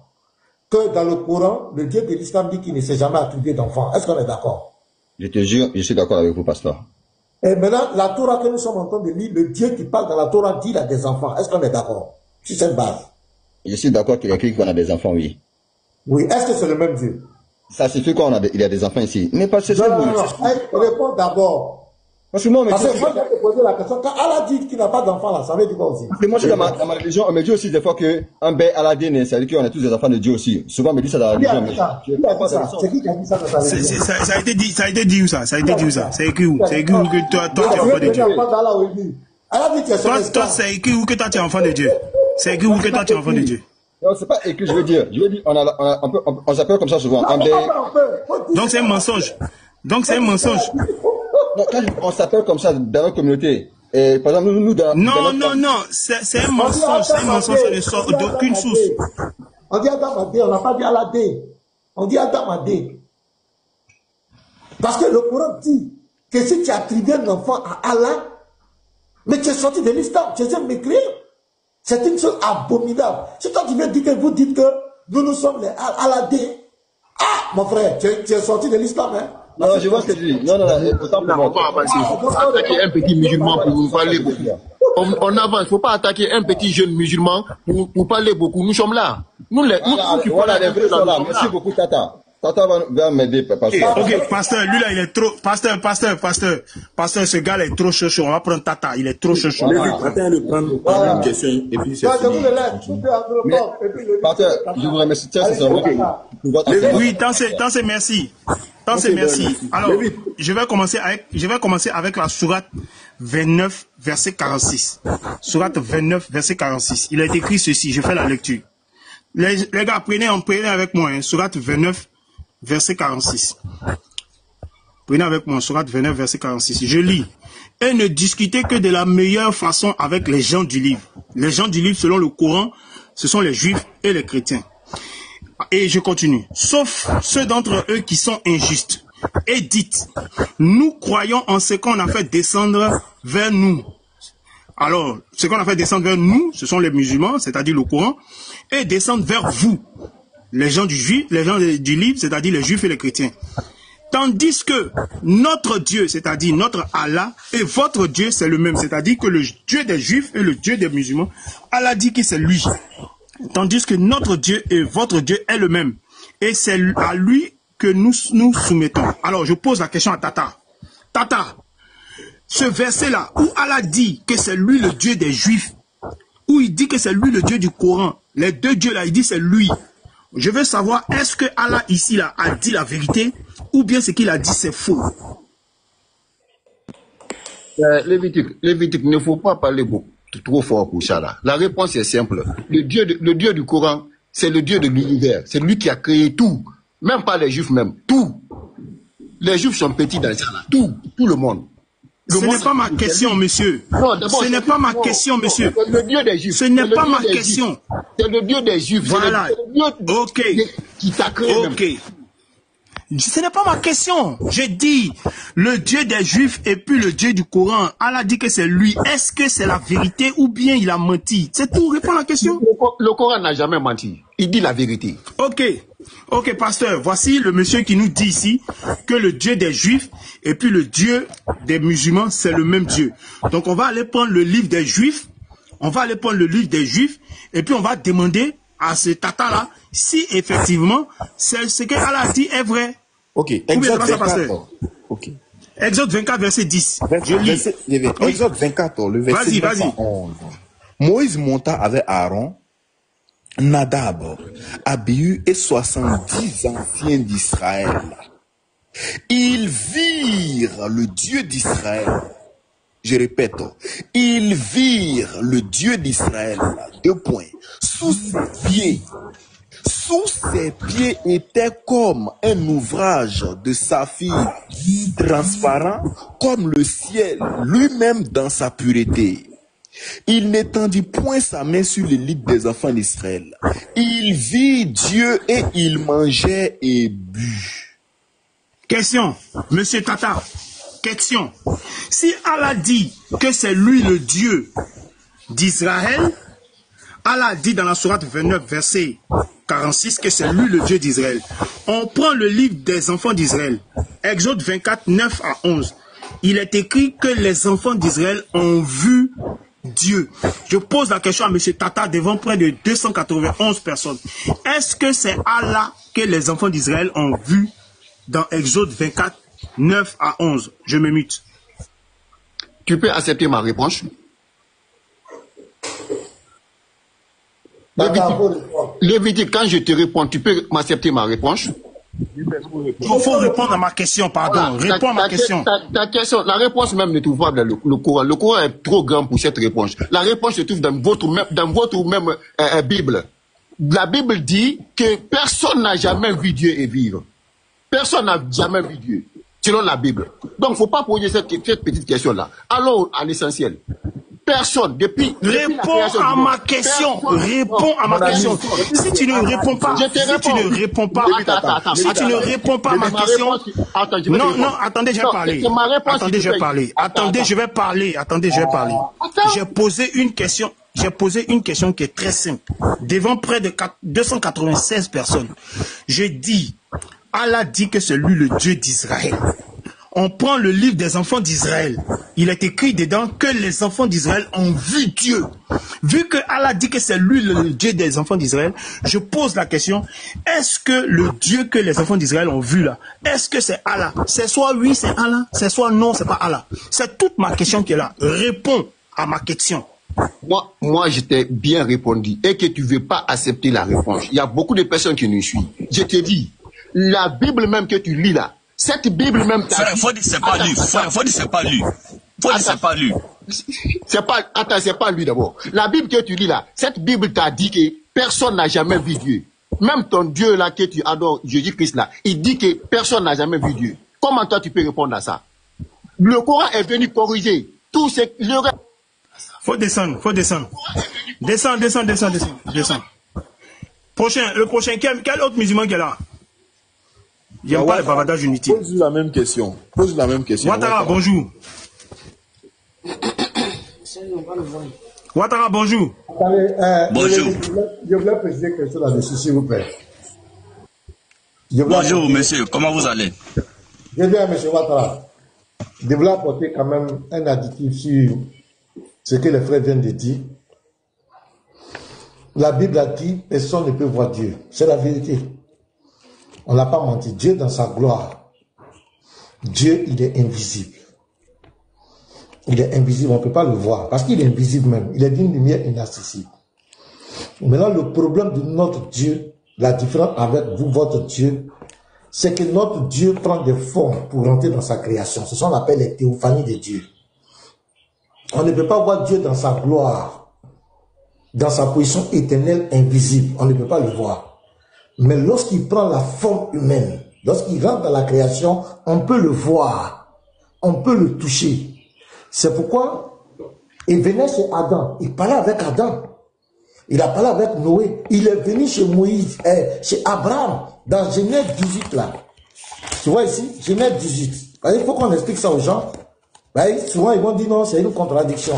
que dans le Coran, le Dieu de l'islam dit qu'il ne s'est jamais attribué d'enfant? Est-ce qu'on est d'accord? Je te jure, je suis d'accord avec vous, pasteur. Et maintenant, la Torah que nous sommes en train de lire, le Dieu qui parle dans la Torah dit qu'il a des enfants. Est-ce qu'on est d'accord? Sur cette base. Je suis d'accord qu'il a écrit qu'on a des enfants, oui. Oui, est-ce que c'est le même Dieu? Ça signifie quoi? Il y a des enfants ici. Mais pas c'est ça. Non. Réponds d'abord. Parce que moi, je vais te poser la question. Quand Allah dit qu'il n'a pas d'enfant, là, ça veut dire quoi aussi? Parce que moi, dans ma religion, on me dit aussi des fois qu'un bel Aladdin, ça veut dire qu'on est tous des enfants de Dieu aussi. Souvent, on me dit ça dans la religion. C'est qui qui a dit ça dans ta religion? Ça a été dit où ça? Ça a été dit où ça? C'est écrit où? C'est écrit où que toi, tu es enfant de Dieu? Toi, c'est écrit où que toi, tu es enfant de Dieu? C'est écrit où que toi, tu es enfant de Dieu? Non, c'est pas écrit, je veux dire, on s'appelle comme ça souvent. Donc c'est un mensonge. Donc c'est un mensonge. Non, quand on s'appelle comme ça dans notre communauté, et par exemple, nous dans Non, c'est un mensonge, ça ne sort d'aucune source. On dit Adam Adé, on n'a pas dit Aladé. On dit Adam Adé. Parce que le Coran dit que si tu attribues un enfant à Allah, mais tu es sorti de l'islam, tu es un mécréant. C'est une chose abominable. Si toi tu veux dire que vous dites que nous sommes les Aladé, mon frère, tu es sorti de l'islam, hein? Non, je vois ce que tu dis. Non, autant pour moi. On va avancer. Il ne faut pas attaquer un petit musulman pour parler beaucoup. On avance. Il ne faut pas attaquer un petit jeune musulman pour parler beaucoup. Nous sommes là. Voilà, les vrais sont là. Merci beaucoup, Tata. Tata va m'aider, pasteur. Ok, pasteur, lui là, il est trop. Pasteur, ce gars là est trop chaud. On va prendre Tata, il est trop chaud. Attends de prendre une question et puis c'est fini. Pasteur, je vous remercie. Tiens, c'est ça. Oui, tant c'est merci. Alors, je vais commencer avec la sourate 29, verset 46. Sourate 29, verset 46. Il est écrit ceci, je fais la lecture. Les gars, prenez avec moi, hein, sourate 29, verset 46. Prenez avec moi, sourate 29, verset 46. Je lis. Et ne discutez que de la meilleure façon avec les gens du livre. Les gens du livre, selon le Coran, ce sont les juifs et les chrétiens. Et je continue. Sauf ceux d'entre eux qui sont injustes. Et dites, nous croyons en ce qu'on a fait descendre vers nous. Alors, ce qu'on a fait descendre vers nous, ce sont les musulmans, c'est-à-dire le Coran, et descendre vers vous, les gens du livre, c'est-à-dire les juifs et les chrétiens. Tandis que notre Dieu, c'est-à-dire notre Allah, et votre Dieu, c'est le même, c'est-à-dire que le Dieu des juifs et le Dieu des musulmans, Allah dit que c'est lui. Tandis que notre Dieu et votre Dieu est le même. Et c'est à lui que nous nous soumettons. Alors, je pose la question à Tata. Tata, ce verset-là, où Allah dit que c'est lui le Dieu des Juifs, où il dit que c'est lui le Dieu du Coran, les deux dieux-là, il dit c'est lui. Je veux savoir, est-ce que Allah ici là, a dit la vérité, ou bien ce qu'il a dit c'est faux? Lévitique, il ne faut pas parler beaucoup. Trop fort pour ça là. La réponse est simple. Le Dieu du Coran, c'est le Dieu de l'univers. C'est lui qui a créé tout. Même pas les Juifs même. Tout. Les Juifs sont petits dans ça là. Tout le monde. Ce n'est pas ma question, monsieur. Non, d'abord, ce n'est pas ma question, monsieur. C'est le Dieu des Juifs. Ce n'est pas ma question. C'est le Dieu des Juifs. Voilà. C'est le Dieu qui t'a créé. Ok. Même. Ce n'est pas ma question. J'ai dit le Dieu des Juifs et puis le Dieu du Coran. Allah dit que c'est lui. Est-ce que c'est la vérité ou bien il a menti? C'est tout. Réponds à la question. Le Coran n'a jamais menti. Il dit la vérité. Ok, pasteur. Voici le monsieur qui nous dit ici que le Dieu des Juifs et puis le Dieu des musulmans, c'est le même Dieu. Donc on va aller prendre le livre des Juifs. Et puis on va demander à ce tata-là si effectivement ce que Allah dit est vrai. Ok, Exode 24. Ok. Exode 24, verset 10. Je lis. Exode 24, le verset 11. Moïse monta avec Aaron, Nadab, Abihu et 70 anciens d'Israël. Ils virent le Dieu d'Israël. Je répète, ils virent le Dieu d'Israël, sous ses pieds. Sous ses pieds était comme un ouvrage de saphir, transparent comme le ciel lui-même dans sa pureté. Il n'étendit point sa main sur l'élite des enfants d'Israël. Il vit Dieu et il mangeait et but. Question, monsieur Tata. Question. Si Allah dit que c'est lui le Dieu d'Israël, Allah dit dans la sourate 29, verset 46, que c'est lui le Dieu d'Israël. On prend le livre des enfants d'Israël, Exode 24, 9 à 11. Il est écrit que les enfants d'Israël ont vu Dieu. Je pose la question à M. Tata devant près de 291 personnes. Est-ce que c'est Allah que les enfants d'Israël ont vu dans Exode 24, 9 à 11? Je me mute. Tu peux accepter ma réponse? Lévitique, quand je te réponds, tu peux m'accepter ma réponse? Il faut répondre à ma question, pardon. Voilà. Réponds à ma question. Ta question, la réponse même ne trouve pas dans le Coran. Le Coran est trop grand pour cette réponse. La réponse se trouve dans votre même Bible. La Bible dit que personne n'a jamais vu Dieu et vivre. Personne n'a jamais vu Dieu, selon la Bible. Donc, il ne faut pas poser cette petite question-là. Allons à l'essentiel. Personne, depuis réponds à ma question. Réponds à ma question. Si tu ne réponds pas, si tu ne réponds pas à ma question, non, attendez, je vais parler. Attendez, je vais parler. J'ai posé une question. j'ai posé une question qui est très simple. Devant près de 296 personnes, je dis, Allah dit que c'est lui le Dieu d'Israël. On prend le livre des enfants d'Israël. Il est écrit dedans que les enfants d'Israël ont vu Dieu. Vu que Allah dit que c'est lui le Dieu des enfants d'Israël, je pose la question, est-ce que le Dieu que les enfants d'Israël ont vu là, est-ce que c'est Allah? C'est soit oui, c'est Allah, c'est soit non, c'est pas Allah. C'est toute ma question qui est là. Réponds à ma question. Moi, je t'ai bien répondu et que tu ne veux pas accepter la réponse. Il y a beaucoup de personnes qui nous suivent. Je te dis, la Bible même que tu lis là, cette Bible même... Faut dire c'est pas lui. Faut dire c'est pas lui. Faut dire c'est pas lui. Attends, c'est pas lui d'abord. La Bible que tu lis là, cette Bible t'a dit que personne n'a jamais vu Dieu. Même ton Dieu là que tu adores, Jésus-Christ là, il dit que personne n'a jamais vu Dieu. Comment toi tu peux répondre à ça? Le Coran est venu corriger tout ce... Faut descendre. Descends. Le prochain, quel autre musulman qui est là? Il n'y a pas de bavardage inutile. Pose la même question. Ouattara, bonjour. Ouattara, bonjour. Bonjour. Je voulais préciser quelque chose là-dessus, s'il vous plaît. Bonjour, monsieur. Comment vous allez? Je viens, M. Ouattara. Je voulais apporter quand même un additif sur ce que les frères viennent de dire. La Bible a dit, personne ne peut voir Dieu. C'est la vérité. On n'a pas menti. Dieu dans sa gloire. Dieu, il est invisible. Il est invisible, on ne peut pas le voir. Parce qu'il est invisible même. Il est d'une lumière inaccessible. Maintenant, le problème de notre Dieu, la différence avec vous, votre Dieu, c'est que notre Dieu prend des formes pour rentrer dans sa création. C'est ce qu'on appelle les théophanies de Dieu. On ne peut pas voir Dieu dans sa gloire, dans sa position éternelle invisible. On ne peut pas le voir. Mais lorsqu'il prend la forme humaine, lorsqu'il rentre dans la création, on peut le voir, on peut le toucher. C'est pourquoi il venait chez Adam, il parlait avec Adam, il a parlé avec Noé, il est venu chez Moïse, chez Abraham, dans Genèse 18 là. Tu vois ici, Genèse 18. Il faut qu'on explique ça aux gens. Souvent ils vont dire non, c'est une contradiction.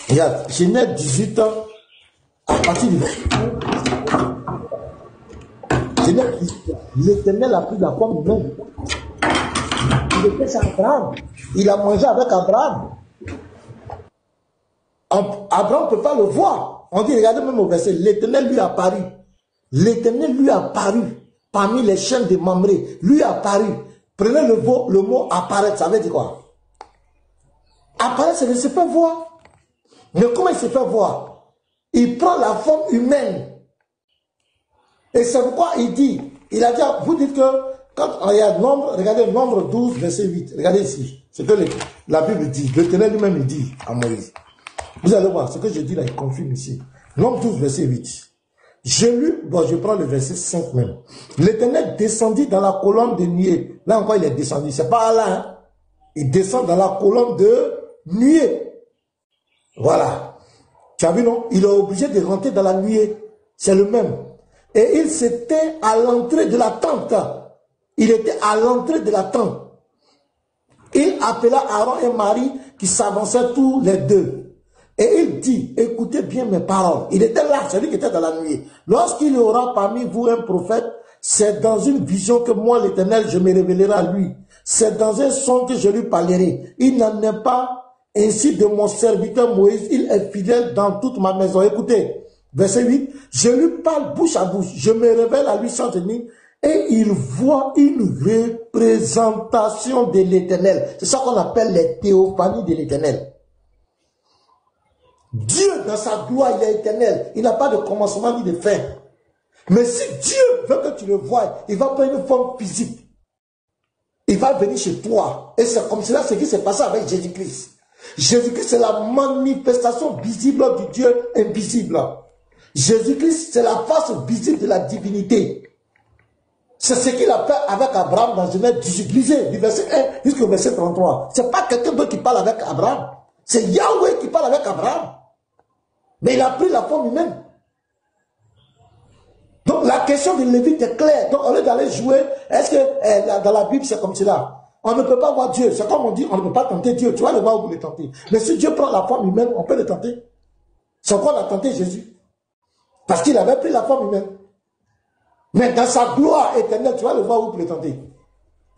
Regarde, Genèse 18, à partir du l'Éternel a pris la forme humaine. Il était chez Abraham. Il a mangé avec Abraham. Abraham ne peut pas le voir. On dit, regardez même au verset, l'Éternel lui a apparu. L'Éternel lui a apparu parmi les chaînes de Mamré. Lui a apparu. Prenez le mot apparaître, ça veut dire quoi? Apparaître, c'est ne se peut voir. Mais comment il se fait voir? Il prend la forme humaine. Et c'est pourquoi il dit, il a dit, vous dites que, quand il y a nombre, regardez, nombre 12, verset 8, regardez ici, c'est que la Bible dit, l'Éternel lui-même il dit à Moïse. Vous allez voir, ce que je dis là, il confirme ici. Nombre 12, verset 8. Je prends le verset 5 même. L'Éternel descendit dans la colonne de nuée. Là encore, il est descendu, c'est pas là, hein. Il descend dans la colonne de nuée. Voilà. Tu as vu, non? Il est obligé de rentrer dans la nuée. C'est le même. Et il s'était à l'entrée de la tente. Il était à l'entrée de la tente. Il appela Aaron et Marie qui s'avançaient tous les deux. Et il dit, écoutez bien mes paroles. Il était là, celui qui était dans la nuit. Lorsqu'il y aura parmi vous un prophète, c'est dans une vision que moi l'Éternel, je me révélerai à lui. C'est dans un son que je lui parlerai. Il n'en est pas ainsi de mon serviteur Moïse. Il est fidèle dans toute ma maison. Écoutez. Verset 8, je lui parle bouche à bouche, je me révèle à lui sans tenir, et il voit une représentation de l'Éternel. C'est ça qu'on appelle les théophanies de l'Éternel. Dieu, dans sa gloire, il est éternel. Il n'a pas de commencement ni de fin. Mais si Dieu veut que tu le voies, il va prendre une forme physique. Il va venir chez toi. Et c'est comme cela ce qui s'est passé avec Jésus-Christ. Jésus-Christ, c'est la manifestation visible du Dieu invisible. Jésus-Christ, c'est la face visible de la divinité. C'est ce qu'il a fait avec Abraham dans Genèse 18. Lisez du verset 1 jusqu'au verset 33. Ce n'est pas quelqu'un d'autre qui parle avec Abraham. C'est Yahweh qui parle avec Abraham. Mais il a pris la forme humaine. Donc la question de Lévite est claire. Donc au lieu d'aller jouer, est-ce que dans la Bible c'est comme cela? On ne peut pas voir Dieu. C'est comme on dit, on ne peut pas tenter Dieu. Tu vas le voir où vous le tenter. Mais si Dieu prend la forme humaine, on peut le tenter. C'est quoi on a tenté Jésus? Parce qu'il avait pris la forme humaine. Mais dans sa gloire éternelle, tu vas le voir où il peut tenter.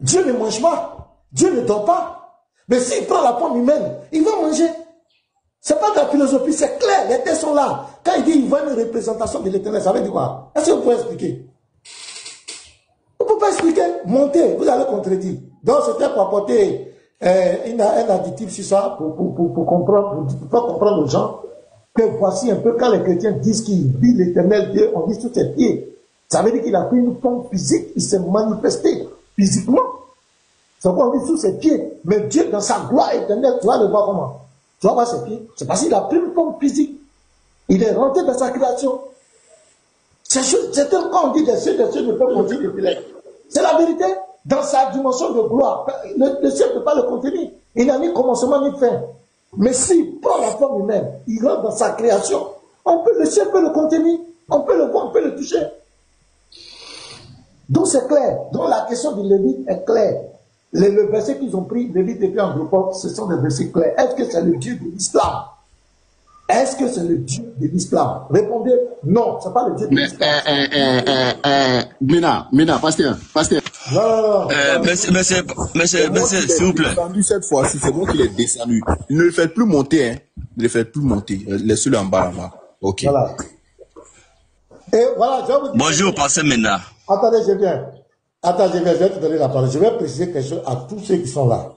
Dieu ne mange pas. Dieu ne dort pas. Mais s'il prend la forme humaine, il va manger. Ce n'est pas de la philosophie, c'est clair. Les textes sont là. Quand il dit qu'il voit une représentation de l'éternel, ça veut dire quoi? Est-ce que vous pouvez expliquer? Vous ne pouvez pas expliquer. Montez, vous allez contredire. Donc c'était pour apporter un additif sur ça, pour comprendre, pour faire comprendre aux gens que voici un peu quand les chrétiens disent qu'ils vit l'éternel Dieu, on dit sous ses pieds. Ça veut dire qu'il a pris une forme physique, il s'est manifesté physiquement. C'est quoi on dit sous ses pieds. Mais Dieu, dans sa gloire éternelle, tu vas le voir comment? Tu vas voir ses pieds. C'est parce qu'il a pris une forme physique. Il est rentré dans sa création. C'est quand on dit des cieux ne peuvent contenir le filet. C'est la vérité. Dans sa dimension de gloire, le ciel ne peut pas le contenir. Il n'a ni commencement ni fin. Mais s'il prend la forme humaine, il rentre dans sa création, le ciel peut le contenir. On peut le voir, on peut le toucher. Donc c'est clair. Donc la question du Lévite est claire. Le verset qu'ils ont pris, Lévite et puis Andropos, ce sont des versets clairs. Est-ce que c'est le Dieu de l'islam? Est-ce que c'est le Dieu de l'islam? Répondez non, ce n'est pas le Dieu de l'islam. Mina, pasteur. Non. Monsieur, s'il vous plaît. Cette fois-ci, c'est bon qu'il est descendu. Ne le faites plus monter, hein. Ne le faites plus monter. Laissez-le en bas, là-bas. Ok. Voilà. Et voilà, je vais vous dire. Bonjour, pasteur Mena. Attendez, je viens. Je vais te donner la parole. Je vais préciser quelque chose à tous ceux qui sont là.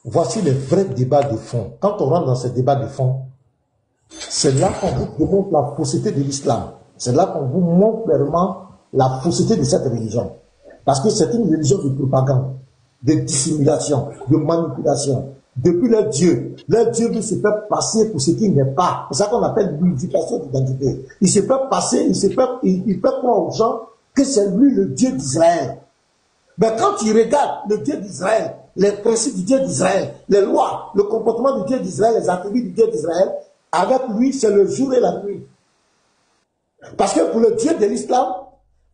Voici les vrais débats de fond. Quand on rentre dans ces débats de fond, c'est là qu'on vous démontre la fausseté de l'islam. C'est là qu'on vous montre clairement la fausseté de cette religion. Parce que c'est une religion de propagande, de dissimulation, de manipulation. Depuis leur Dieu veut se faire passer pour ce qu'il n'est pas. C'est ça qu'on appelle l'unification d'identité. Il se fait passer, il fait croire aux gens que c'est lui le Dieu d'Israël. Mais quand il regarde le Dieu d'Israël, les principes du Dieu d'Israël, les lois, le comportement du Dieu d'Israël, les attributs du Dieu d'Israël, avec lui, c'est le jour et la nuit. Parce que pour le Dieu de l'islam,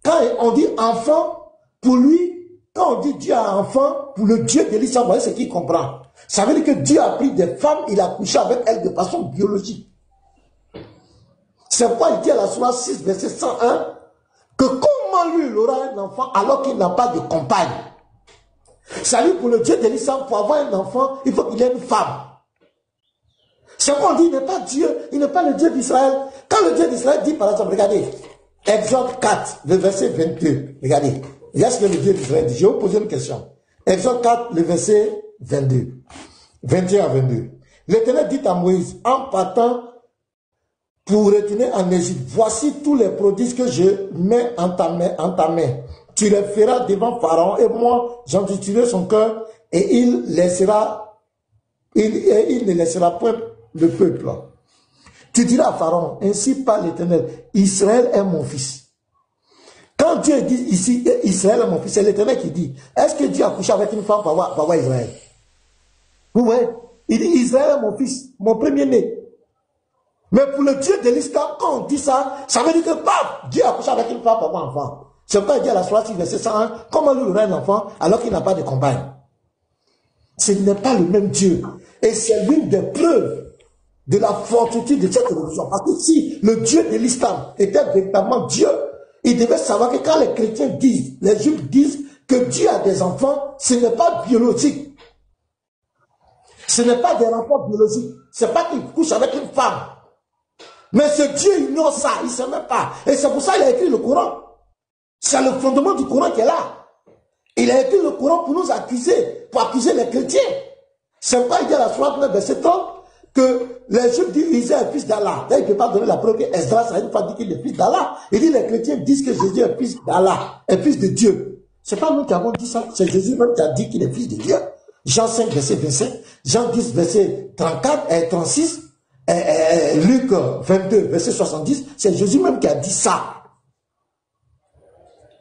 quand on dit enfant, pour lui, quand on dit Dieu a enfant, pour le Dieu de l'islam, vous voyez ce qu'il comprend. Ça veut dire que Dieu a pris des femmes, il a couché avec elles de façon biologique. C'est pourquoi il dit à la Sourate 6, verset 101, que comment lui il aura un enfant alors qu'il n'a pas de compagne. Ça veut dire pour le Dieu de l'islam, pour avoir un enfant, il faut qu'il ait une femme. C'est pourquoi on dit, il n'est pas Dieu, il n'est pas le Dieu d'Israël. Quand le Dieu d'Israël dit, par exemple, regardez, Exode 4, le verset 22, regardez ce que le Dieu d'Israël dit. Je vais vous poser une question. Exode 4, le verset 22, 21 à 22. L'Éternel dit à Moïse, en partant pour retourner en Égypte, voici tous les prodiges que je mets en ta main. Tu les feras devant Pharaon et moi, j'endurcirai son cœur et il ne laissera point le peuple. Tu diras à Pharaon, ainsi parle l'Éternel, Israël est mon fils. Quand Dieu dit ici, Israël est mon fils, c'est l'Éternel qui dit, est-ce que Dieu a couché avec une femme pour avoir Israël? Vous voyez, il dit, Israël est mon fils, mon premier-né. Mais pour le Dieu de l'islam, quand on dit ça, ça veut dire que Dieu a couché avec une femme pour avoir un enfant. C'est pourquoi il dit à la Sourate 6, verset 101, comment lui aura un enfant alors qu'il n'a pas de compagne? Ce n'est pas le même Dieu. Et c'est l'une des preuves de la fortitude de cette religion. Parce que si le Dieu de l'islam était véritablement Dieu, il devait savoir que quand les chrétiens disent, les juifs disent que Dieu a des enfants, ce n'est pas biologique. Ce n'est pas des enfants biologiques. Ce n'est pas qu'il couche avec une femme. Mais ce Dieu ignore ça, il ne sait même pas. Et c'est pour ça qu'il a écrit le Coran. C'est le fondement du Coran qui est là. Il a écrit le Coran pour nous accuser, pour accuser les chrétiens. C'est pourquoi il dit à la Sourate 9, verset 30, que les Juifs disent Jésus est fils d'Allah. Il ne peut pas donner la preuve que Esdras a une fois dit qu'il est fils d'Allah. Il dit les chrétiens disent que Jésus est fils d'Allah, est fils de Dieu. Ce n'est pas nous qui avons dit ça, c'est Jésus même qui a dit qu'il est fils de Dieu. Jean 5, verset 25, Jean 10, verset 34 et 36, Luc 22, verset 70, c'est Jésus même qui a dit ça.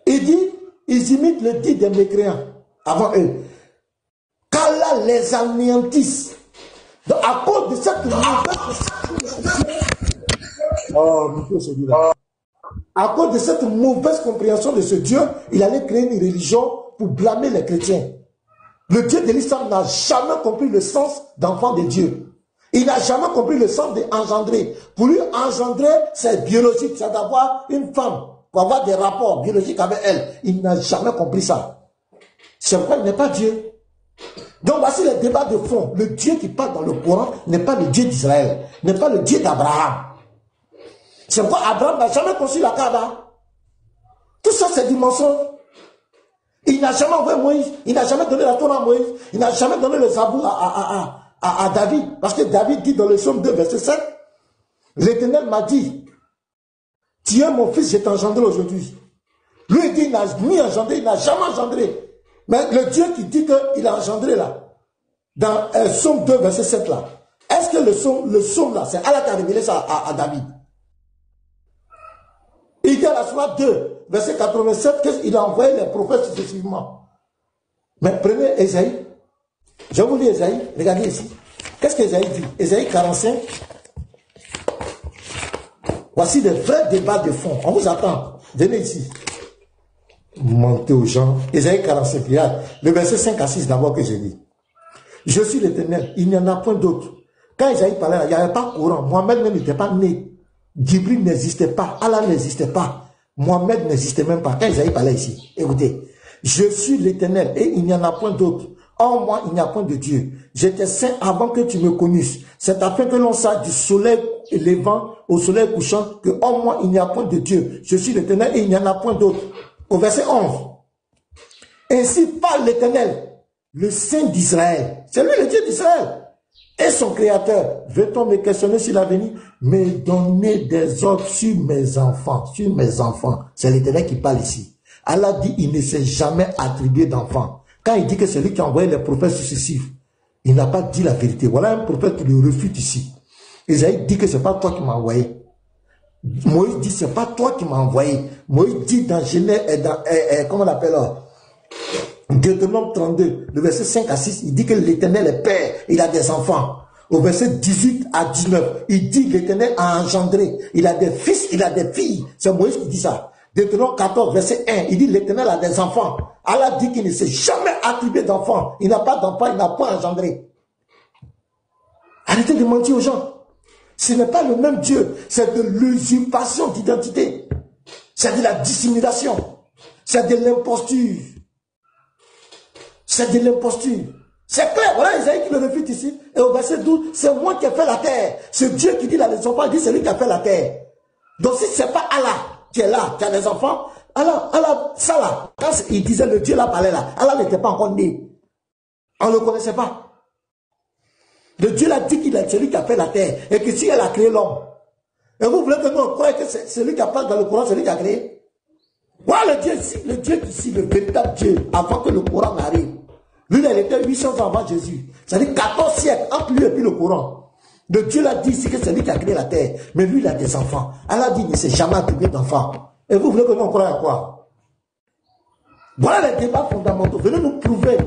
Il dit, ils imitent le dit des mécréants avant eux. Qu'Allah les anéantisse. Donc, à cause de cette à cause de cette mauvaise compréhension de ce Dieu, il allait créer une religion pour blâmer les chrétiens. Le Dieu de l'islam n'a jamais compris le sens d'enfant de Dieu. Il n'a jamais compris le sens d'engendrer. Pour lui, engendrer, c'est biologique, c'est d'avoir une femme, pour avoir des rapports biologiques avec elle. Il n'a jamais compris ça. C'est pourquoi il n'est pas Dieu. Donc voici le débat de fond. Le Dieu qui parle dans le Coran n'est pas le Dieu d'Israël, n'est pas le Dieu d'Abraham. C'est pourquoi Abraham n'a jamais construit la Kaaba. Tout ça, c'est du mensonge. Il n'a jamais envoyé Moïse, il n'a jamais donné la Torah à Moïse, il n'a jamais donné le Zabour à David. Parce que David dit dans le psaume 2, verset 7, l'Éternel m'a dit, tu es mon fils, je t'ai engendré aujourd'hui. Lui, il dit, il n'a ni engendré, il n'a jamais engendré. Mais le Dieu qui dit qu'il a engendré là, dans psaume 2, verset 7 là, est-ce que le psaume là, c'est Allah qui a révélé ça à David? Il dit à la sourate 2, verset 87, qu'il a envoyé les prophètes successivement. Mais prenez Ésaïe. Je vous lis Ésaïe. Regardez ici. Qu'est-ce qu'Ésaïe dit? Ésaïe 45. Voici des vrais débats de fond. On vous attend. Venez ici. Mentez aux gens. Ésaïe 45. Regarde. Le verset 5 à 6 d'abord que j'ai dit. Je suis l'Éternel. Il n'y en a point d'autre. Quand Ésaïe parlait, il n'y avait pas Coran. Mohamed même n'était pas né. Djibril n'existait pas, Allah n'existait pas, Mohamed n'existait même pas. Quand Isaïe parlait ici, écoutez, je suis l'Éternel et il n'y en a point d'autre. En moi, il n'y a point de Dieu. J'étais saint avant que tu me connusses. C'est afin que l'on sache du soleil levant au soleil couchant que en moi, il n'y a point de Dieu. Je suis l'Éternel et il n'y en a point d'autre. Au verset 11. Ainsi parle l'Éternel, le Saint d'Israël. C'est lui le Dieu d'Israël. Et son créateur, veut-on me questionner sur l'avenir? Me donner des ordres sur mes enfants, sur mes enfants. C'est l'Éternel qui parle ici. Allah dit, il ne s'est jamais attribué d'enfant. Quand il dit que c'est lui qui a envoyé les prophètes successifs, il n'a pas dit la vérité. Voilà un prophète qui le refute ici. Isaïe dit que c'est pas toi qui m'as envoyé. Moïse dit, c'est pas toi qui m'as envoyé. Moïse dit dans Genèse, comment on l'appelle là? Deutéronome 32, le verset 5 à 6, il dit que l'Éternel est père, il a des enfants. Au verset 18 à 19, il dit l'Éternel a engendré, il a des fils, il a des filles. C'est Moïse qui dit ça. Deutéronome 14, verset 1, il dit l'Éternel a des enfants. Allah dit qu'il ne s'est jamais attribué d'enfants. Il n'a pas d'enfants, il n'a pas engendré. Arrêtez de mentir aux gens. Ce n'est pas le même Dieu, c'est de l'usurpation d'identité. C'est de la dissimulation. C'est de l'imposture. C'est de l'imposture. C'est clair, voilà Isaïe qui le refute ici. Et au verset 12, c'est moi qui ai fait la terre. Ce Dieu qui dit là, les enfants, il dit c'est lui qui a fait la terre. Donc si ce n'est pas Allah qui est là, qui a les enfants, Allah, ça là, quand il disait le Dieu là parlait là, Allah n'était pas encore né. On ne le connaissait pas. Le Dieu l'a dit qu'il est celui qui a fait la terre et que si elle a créé l'homme. Et vous voulez que nous on croie que c'est celui qui a parlé dans le Coran, celui qui a créé. Voilà le Dieu ici, le véritable Dieu, avant que le Coran arrive. Lui, il était 800 ans avant Jésus. C'est-à-dire 14 siècles entre lui et puis le Coran. Le Dieu l'a dit ici que c'est lui qui a créé la terre. Mais lui, il a des enfants. Allah dit qu'il ne s'est jamais attribué d'enfants. Et vous voulez que nous on croie à quoi? Voilà les débats fondamentaux. Venez nous prouver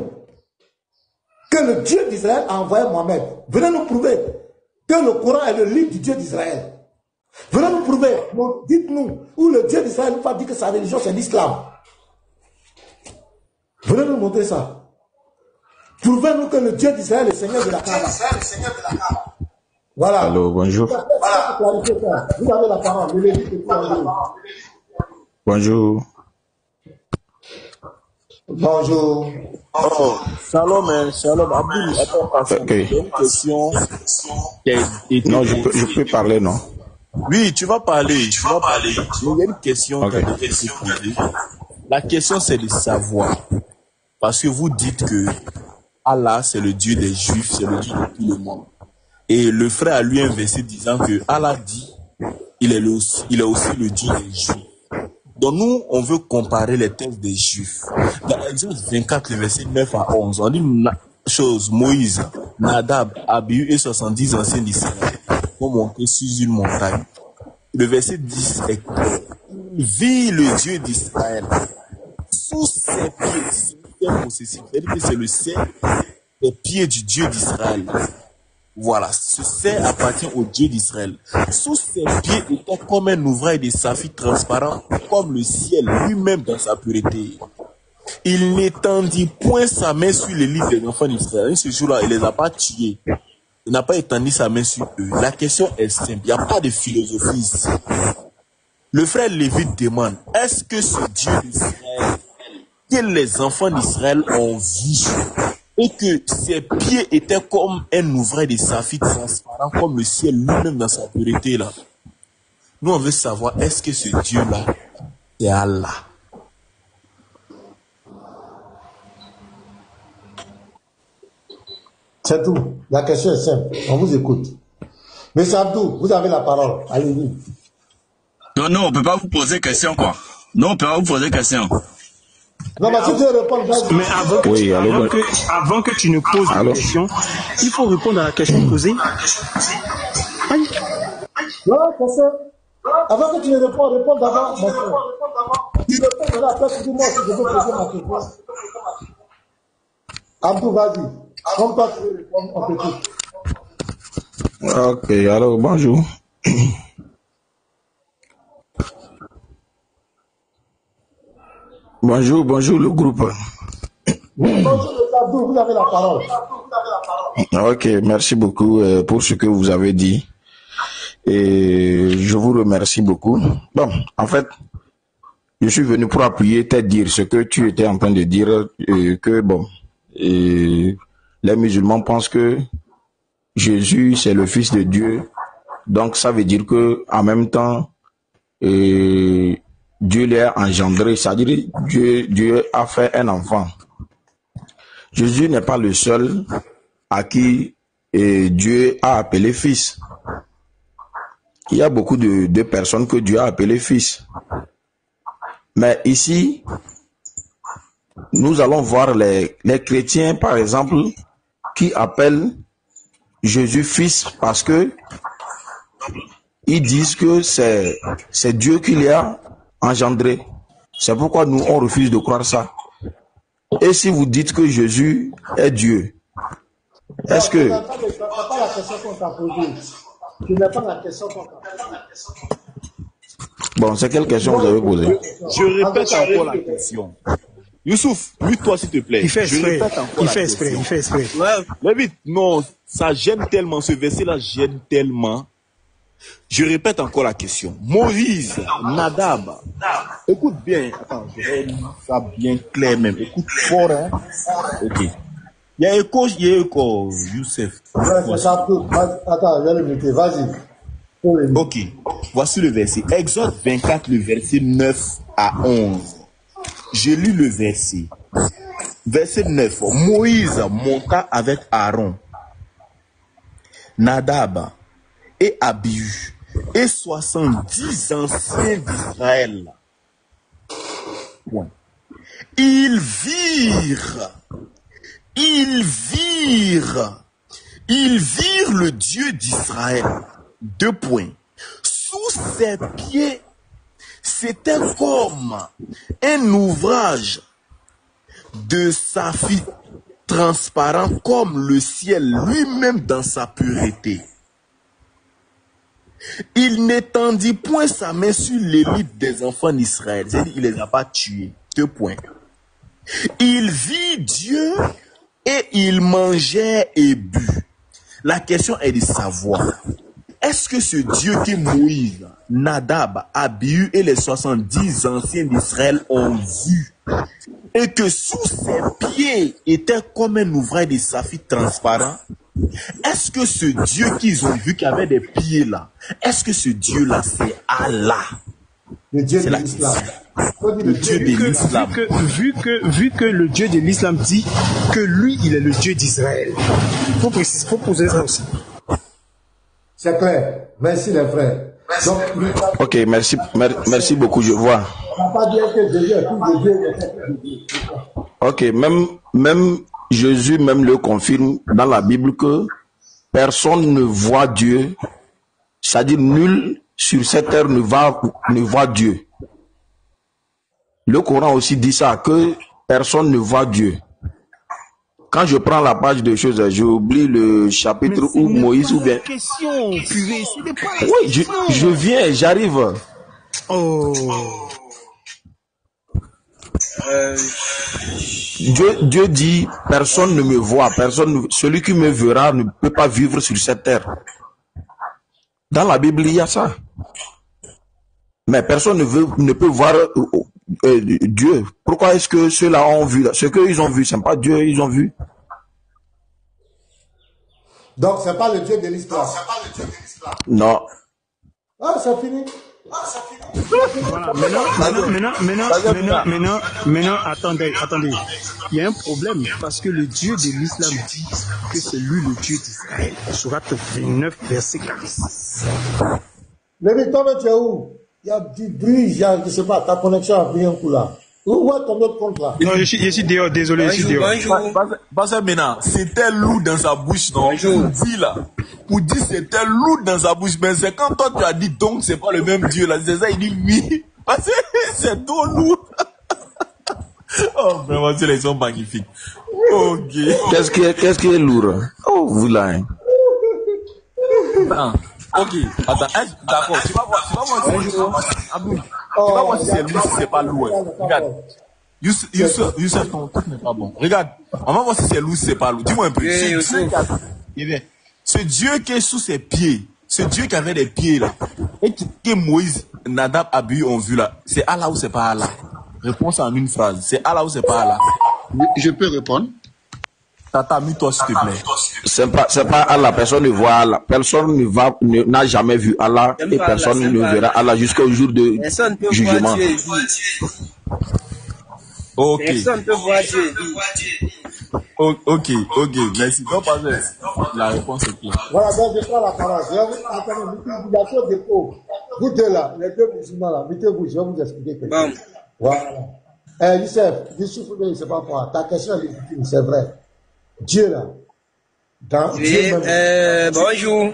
que le Dieu d'Israël a envoyé Mohamed. Venez nous prouver que le Coran est le livre du Dieu d'Israël. Venez nous prouver, dites-nous, où le Dieu d'Israël nous a dit que sa religion c'est l'islam. Venez nous montrer ça. Prouvez-nous que le Dieu d'Israël est le Seigneur de la Kaaba. Voilà. Allô, bonjour. Vous avez la parole. Bonjour. Bonjour. Oh, shalom, shalom. Abdul, attends, Okay. une question. Non, je peux parler, non? Oui, tu vas parler. Mais il y a une question Okay. qui a été posée. La question, c'est de savoir. Parce que vous dites que Allah, c'est le Dieu des Juifs, c'est le Dieu de tout le monde. Et le frère a lu un verset disant que Allah dit, il est aussi le Dieu des Juifs. Donc nous, on veut comparer les textes des Juifs. Dans Exode 24, le verset 9 à 11, on dit une chose, Moïse, Nadab, Abihu et 70 anciens d'Israël vont monter sur une montagne. Le verset 10 est clair. Il vit le Dieu d'Israël sous ses pieds. C'est-à-dire que c'est le sein des pieds du Dieu d'Israël. Voilà, ce sein appartient au Dieu d'Israël. Sous ses pieds était comme un ouvrage de saphir transparent, comme le ciel lui-même dans sa pureté. Il n'étendit point sa main sur les livres des enfants d'Israël. Ce jour-là, il les a pas tués. n'a pas étendu sa main sur eux. La question est simple. Il n'y a pas de philosophie ici. Le frère Lévite demande, est-ce que ce Dieu d'Israël, que les enfants d'Israël ont vu, et que ses pieds étaient comme un ouvrage de saphir transparent, comme le ciel lui-même dans sa pureté là. Nous, on veut savoir, est-ce que ce Dieu-là, c'est Allah? C'est tout. La question est simple. On vous écoute. Monsieur Abdou, vous avez la parole. Allez-y. Non, on ne peut pas vous poser question, quoi. Non, on ne peut pas vous poser question. Non, mais si tu veux répondre, mais avant que tu ne poses la question, il faut répondre à la question posée. Aïe. Non, c'est ça. Avant que tu ne répondes d'abord, mon frère. Tu réponds de la place, dis-moi si je peux poser ma question. Abdou, vas-y. Comme toi, tu veux répondre, on t'écoute. Ok, alors bonjour. Bonjour le groupe. Bonjour Abdou, vous avez la parole. Ok, merci beaucoup pour ce que vous avez dit. Et je vous remercie beaucoup. Bon, en fait, je suis venu pour appuyer, te dire ce que tu étais en train de dire, que bon, les musulmans pensent que Jésus c'est le Fils de Dieu. Donc ça veut dire que en même temps, Dieu l'a engendré, c'est-à-dire Dieu a fait un enfant. Jésus n'est pas le seul à qui Dieu a appelé fils. Il y a beaucoup de personnes que Dieu a appelées fils. Mais ici, nous allons voir les chrétiens, par exemple, qui appellent Jésus fils parce que ils disent que c'est Dieu qui l'a engendré. C'est pourquoi nous, on refuse de croire ça. Et si vous dites que Jésus est Dieu, est-ce que... Ce n'est pas la question qu'on t'a posée. Ce n'est pas la question qu'on t'a posée. Bon, c'est quelle question vous avez posée? Je répète encore la question. Youssouf, mute-toi s'il te plaît. Il fait exprès. Mais vite, non, ça gêne tellement, ce verset-là gêne tellement. Je répète encore la question. Moïse, Nadab, écoute bien. Attends, je vais lire ça bien clair même. Écoute fort, hein. Ok. Il y a écho, Youssef. Attends, je vais le muter, vas-y. Ok, voici le verset. Exode 24, le verset 9 à 11. Je lis le verset. Verset 9. Moïse monta avec Aaron, Nadab et Abihu et 70 anciens d'Israël. Point. Ils virent le Dieu d'Israël. 2 points. Sous ses pieds, c'était comme un ouvrage de saphir transparent comme le ciel lui-même dans sa pureté. Il n'étendit point sa main sur l'élite des enfants d'Israël. C'est-à-dire qu'il ne les a pas tués. 2 points. Il vit Dieu et il mangeait et but. La question est de savoir, est-ce que ce Dieu que Moïse, Nadab, Abihu et les 70 anciens d'Israël ont vu, et que sous ses pieds était comme un ouvrage de saphir transparent, est-ce que ce Dieu qu'ils ont vu qui avait des pieds là, est-ce que ce Dieu-là c'est Allah? Le Dieu de l'islam. Le Dieu de l'islam. Vu que le Dieu de l'islam dit que lui, il est le Dieu d'Israël. Il faut préciser, faut poser ça aussi. C'est clair. Merci les frères. Donc, ok, merci beaucoup, je vois. On n'a pas dit que Jésus est tout de Dieu. Ok, même Jésus même le confirme dans la Bible que personne ne voit Dieu, c'est-à-dire nul sur cette terre ne voit Dieu. Le Coran aussi dit ça, que personne ne voit Dieu. Quand je prends la page de choses, j'oublie le chapitre où Moïse ou bien... Oui, je viens, j'arrive. Oh. Dieu dit, personne ne me voit, celui qui me verra ne peut pas vivre sur cette terre. Dans la Bible, il y a ça. Mais personne ne peut voir Dieu. Pourquoi est-ce que ceux-là ont vu? Ce qu'ils ont vu, ce n'est pas Dieu, ils ont vu. Donc, ce n'est pas le Dieu de l'histoire. Non. Ah, c'est fini. Voilà, maintenant, attendez. Il y a un problème parce que le Dieu de l'islam dit que c'est lui le Dieu d'Israël. Sourate 29, verset 46. Le toi, tu es où? Il y a du bruit, je ne sais pas, ta connexion a pris un coup là. Où est ton autre compte là? Non, je suis dehors, désolé, je suis dehors. Parce que maintenant, c'était lourd dans sa bouche, non? Dis là. Pour dire c'était lourd dans sa bouche, mais c'est quand toi tu as dit donc c'est pas le même Dieu là, c'est ça, il dit oui. Parce que c'est trop lourd. Oh, vraiment, c'est les sons magnifiques. Ok. Qu'est-ce qui est lourd? Oh, vous là. Hein. Non. Ok, attends, d'accord, tu vas voir si c'est lourd, si c'est pas lourd. Regarde. Youssef, ton truc n'est pas bon. Regarde, on va voir si c'est lourd, si c'est pas lourd. Dis-moi un peu. Ce Dieu qui est sous ses pieds, ce Dieu qui avait des pieds là, et que Moïse, Nadab, Abihu ont vu là, c'est Allah ou c'est pas Allah? Réponse en une phrase. C'est Allah ou c'est pas Allah? Je peux répondre. Tata, mets-toi s'il te plaît. C'est pas Allah, personne ne voit Allah. Personne n'a jamais vu Allah et personne ne verra Allah jusqu'au jour de jugement. Ok. Personne ne peut voir Dieu. Ok, merci. Donc, la réponse est claire. Voilà, donc je prends la parole. Attendez, l'utilisation des pauvres. Vous deux là, les deux musulmans là, mettez-vous, je vais vous expliquer quelque chose. Voilà. Youssef, je ne sais pas quoi, ta question est légitime, c'est vrai. Dieu là. Dieu même. Bonjour.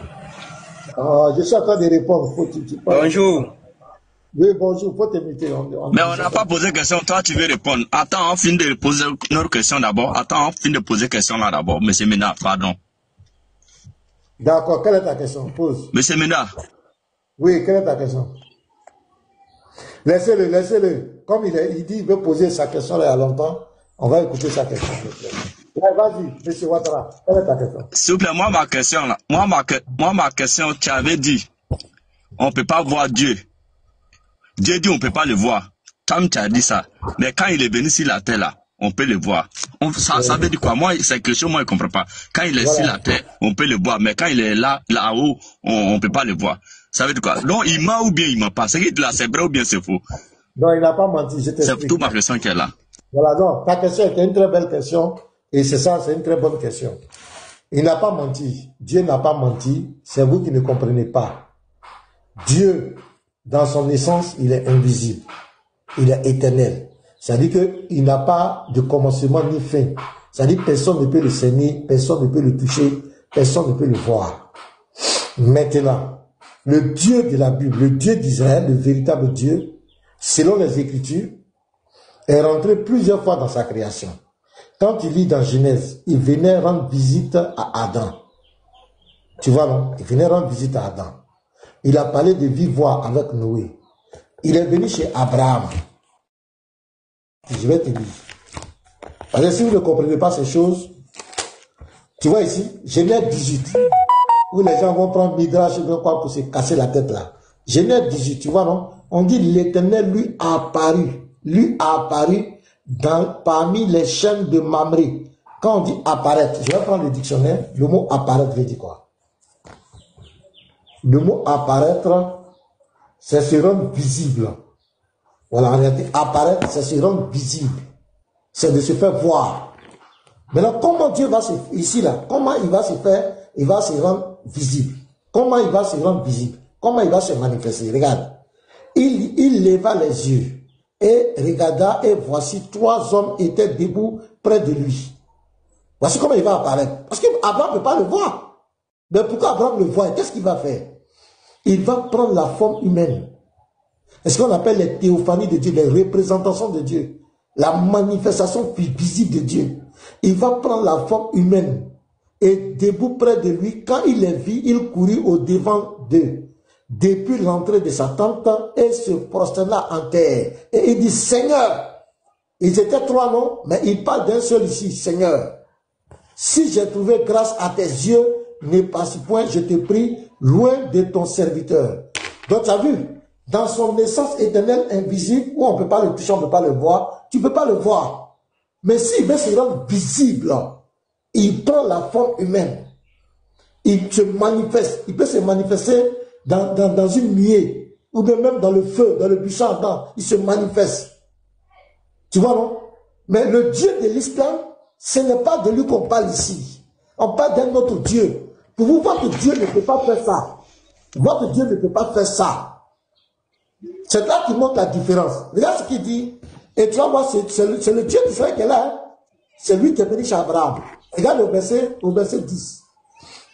Je suis en train de répondre. Bonjour. Oui, bonjour, faut t'imiter. Mais on n'a pas posé question, toi tu veux répondre. Attends, on finit de poser notre question d'abord. Attends, on finit de poser question là d'abord. Monsieur Mena, pardon. D'accord, quelle est ta question? Pose. Monsieur Mena. Oui, quelle est ta question? Laissez-le. Comme il dit qu'il veut poser sa question là il y a longtemps, on va écouter sa question. Ouais, vas-y, monsieur Ouattara, quelle est ta question? S'il vous plaît, moi ma question, tu avais dit, on ne peut pas voir Dieu. Dieu dit on ne peut pas le voir. Tom, tu as dit ça. Mais quand il est venu sur la terre là, on peut le voir. Ça veut dire quoi? Moi, c'est quelque chose, moi, je ne comprends pas. Quand il est sur la terre, on peut le voir. Mais quand il est là-haut, on ne peut pas le voir. Ça veut dire quoi? Donc, il ment ou bien il ne ment pas? Ce qu'il dit là, c'est vrai ou bien c'est faux? Non, il n'a pas menti, je t'explique. C'est toute ma question qui est là. Voilà, donc, ta question était une très belle question. Et c'est ça, c'est une très bonne question. Il n'a pas menti. Dieu n'a pas menti. C'est vous qui ne comprenez pas. Dieu, dans son essence, il est invisible. Il est éternel. C'est-à-dire qu'il n'a pas de commencement ni fin. C'est-à-dire que personne ne peut le saigner, personne ne peut le toucher, personne ne peut le voir. Maintenant, le Dieu de la Bible, le Dieu d'Israël, le véritable Dieu, selon les Écritures, est rentré plusieurs fois dans sa création. Quand il lit dans Genèse, il venait rendre visite à Adam. Tu vois, non? Il venait rendre visite à Adam. Il a parlé de vive voix avec Noé. Il est venu chez Abraham. Je vais te dire. Parce que si vous ne comprenez pas ces choses, tu vois ici, Genèse 18, où les gens vont prendre Midrash pour se casser la tête là. Genèse 18, tu vois, non? On dit l'Éternel lui a apparu parmi les chaînes de Mamré. Quand on dit apparaître, je vais prendre le dictionnaire, le mot apparaître veut dire quoi? Le mot apparaître, c'est se rendre visible. Voilà, en réalité, apparaître, c'est se rendre visible. C'est de se faire voir. Maintenant, comment Dieu va se, ici là, comment il va se faire, il va se rendre visible. Comment il va se rendre visible? Comment il va se manifester? Regarde. Il leva les yeux et regarda, et voici 3 hommes étaient debout près de lui. Voici comment il va apparaître. Parce qu'Abraham ne peut pas le voir. Mais pourquoi Abraham le voit? Qu'est-ce qu'il va faire? Il va prendre la forme humaine. C'est ce qu'on appelle les théophanies de Dieu, les représentations de Dieu. La manifestation visible de Dieu. Il va prendre la forme humaine. Et debout près de lui, quand il les vit, il courut au devant d'eux, depuis l'entrée de sa tente, et se prosterna en terre. Et il dit, Seigneur, Ils étaient 3, non? Mais il parle d'un seul ici. Seigneur, si j'ai trouvé grâce à tes yeux, ne passe point, je te prie, loin de ton serviteur. Donc, tu as vu, dans son essence éternelle invisible, où on ne peut pas le toucher, on ne peut pas le voir, tu ne peux pas le voir. Mais s'il veut se rendre visible, il prend la forme humaine. Il se manifeste. Il peut se manifester dans une nuée, ou bien même dans le feu, dans le buisson ardent. Il se manifeste. Tu vois, non? Mais le Dieu de l'islam, ce n'est pas de lui qu'on parle ici. On parle d'un autre Dieu. Pour vous, votre Dieu ne peut pas faire ça. Votre Dieu ne peut pas faire ça. C'est là qui montre la différence. Regarde ce qu'il dit. Et tu vas voir, c'est le Dieu d'Israël qui est là. Hein? C'est lui qui est venu chez Abraham. Regarde au verset 10.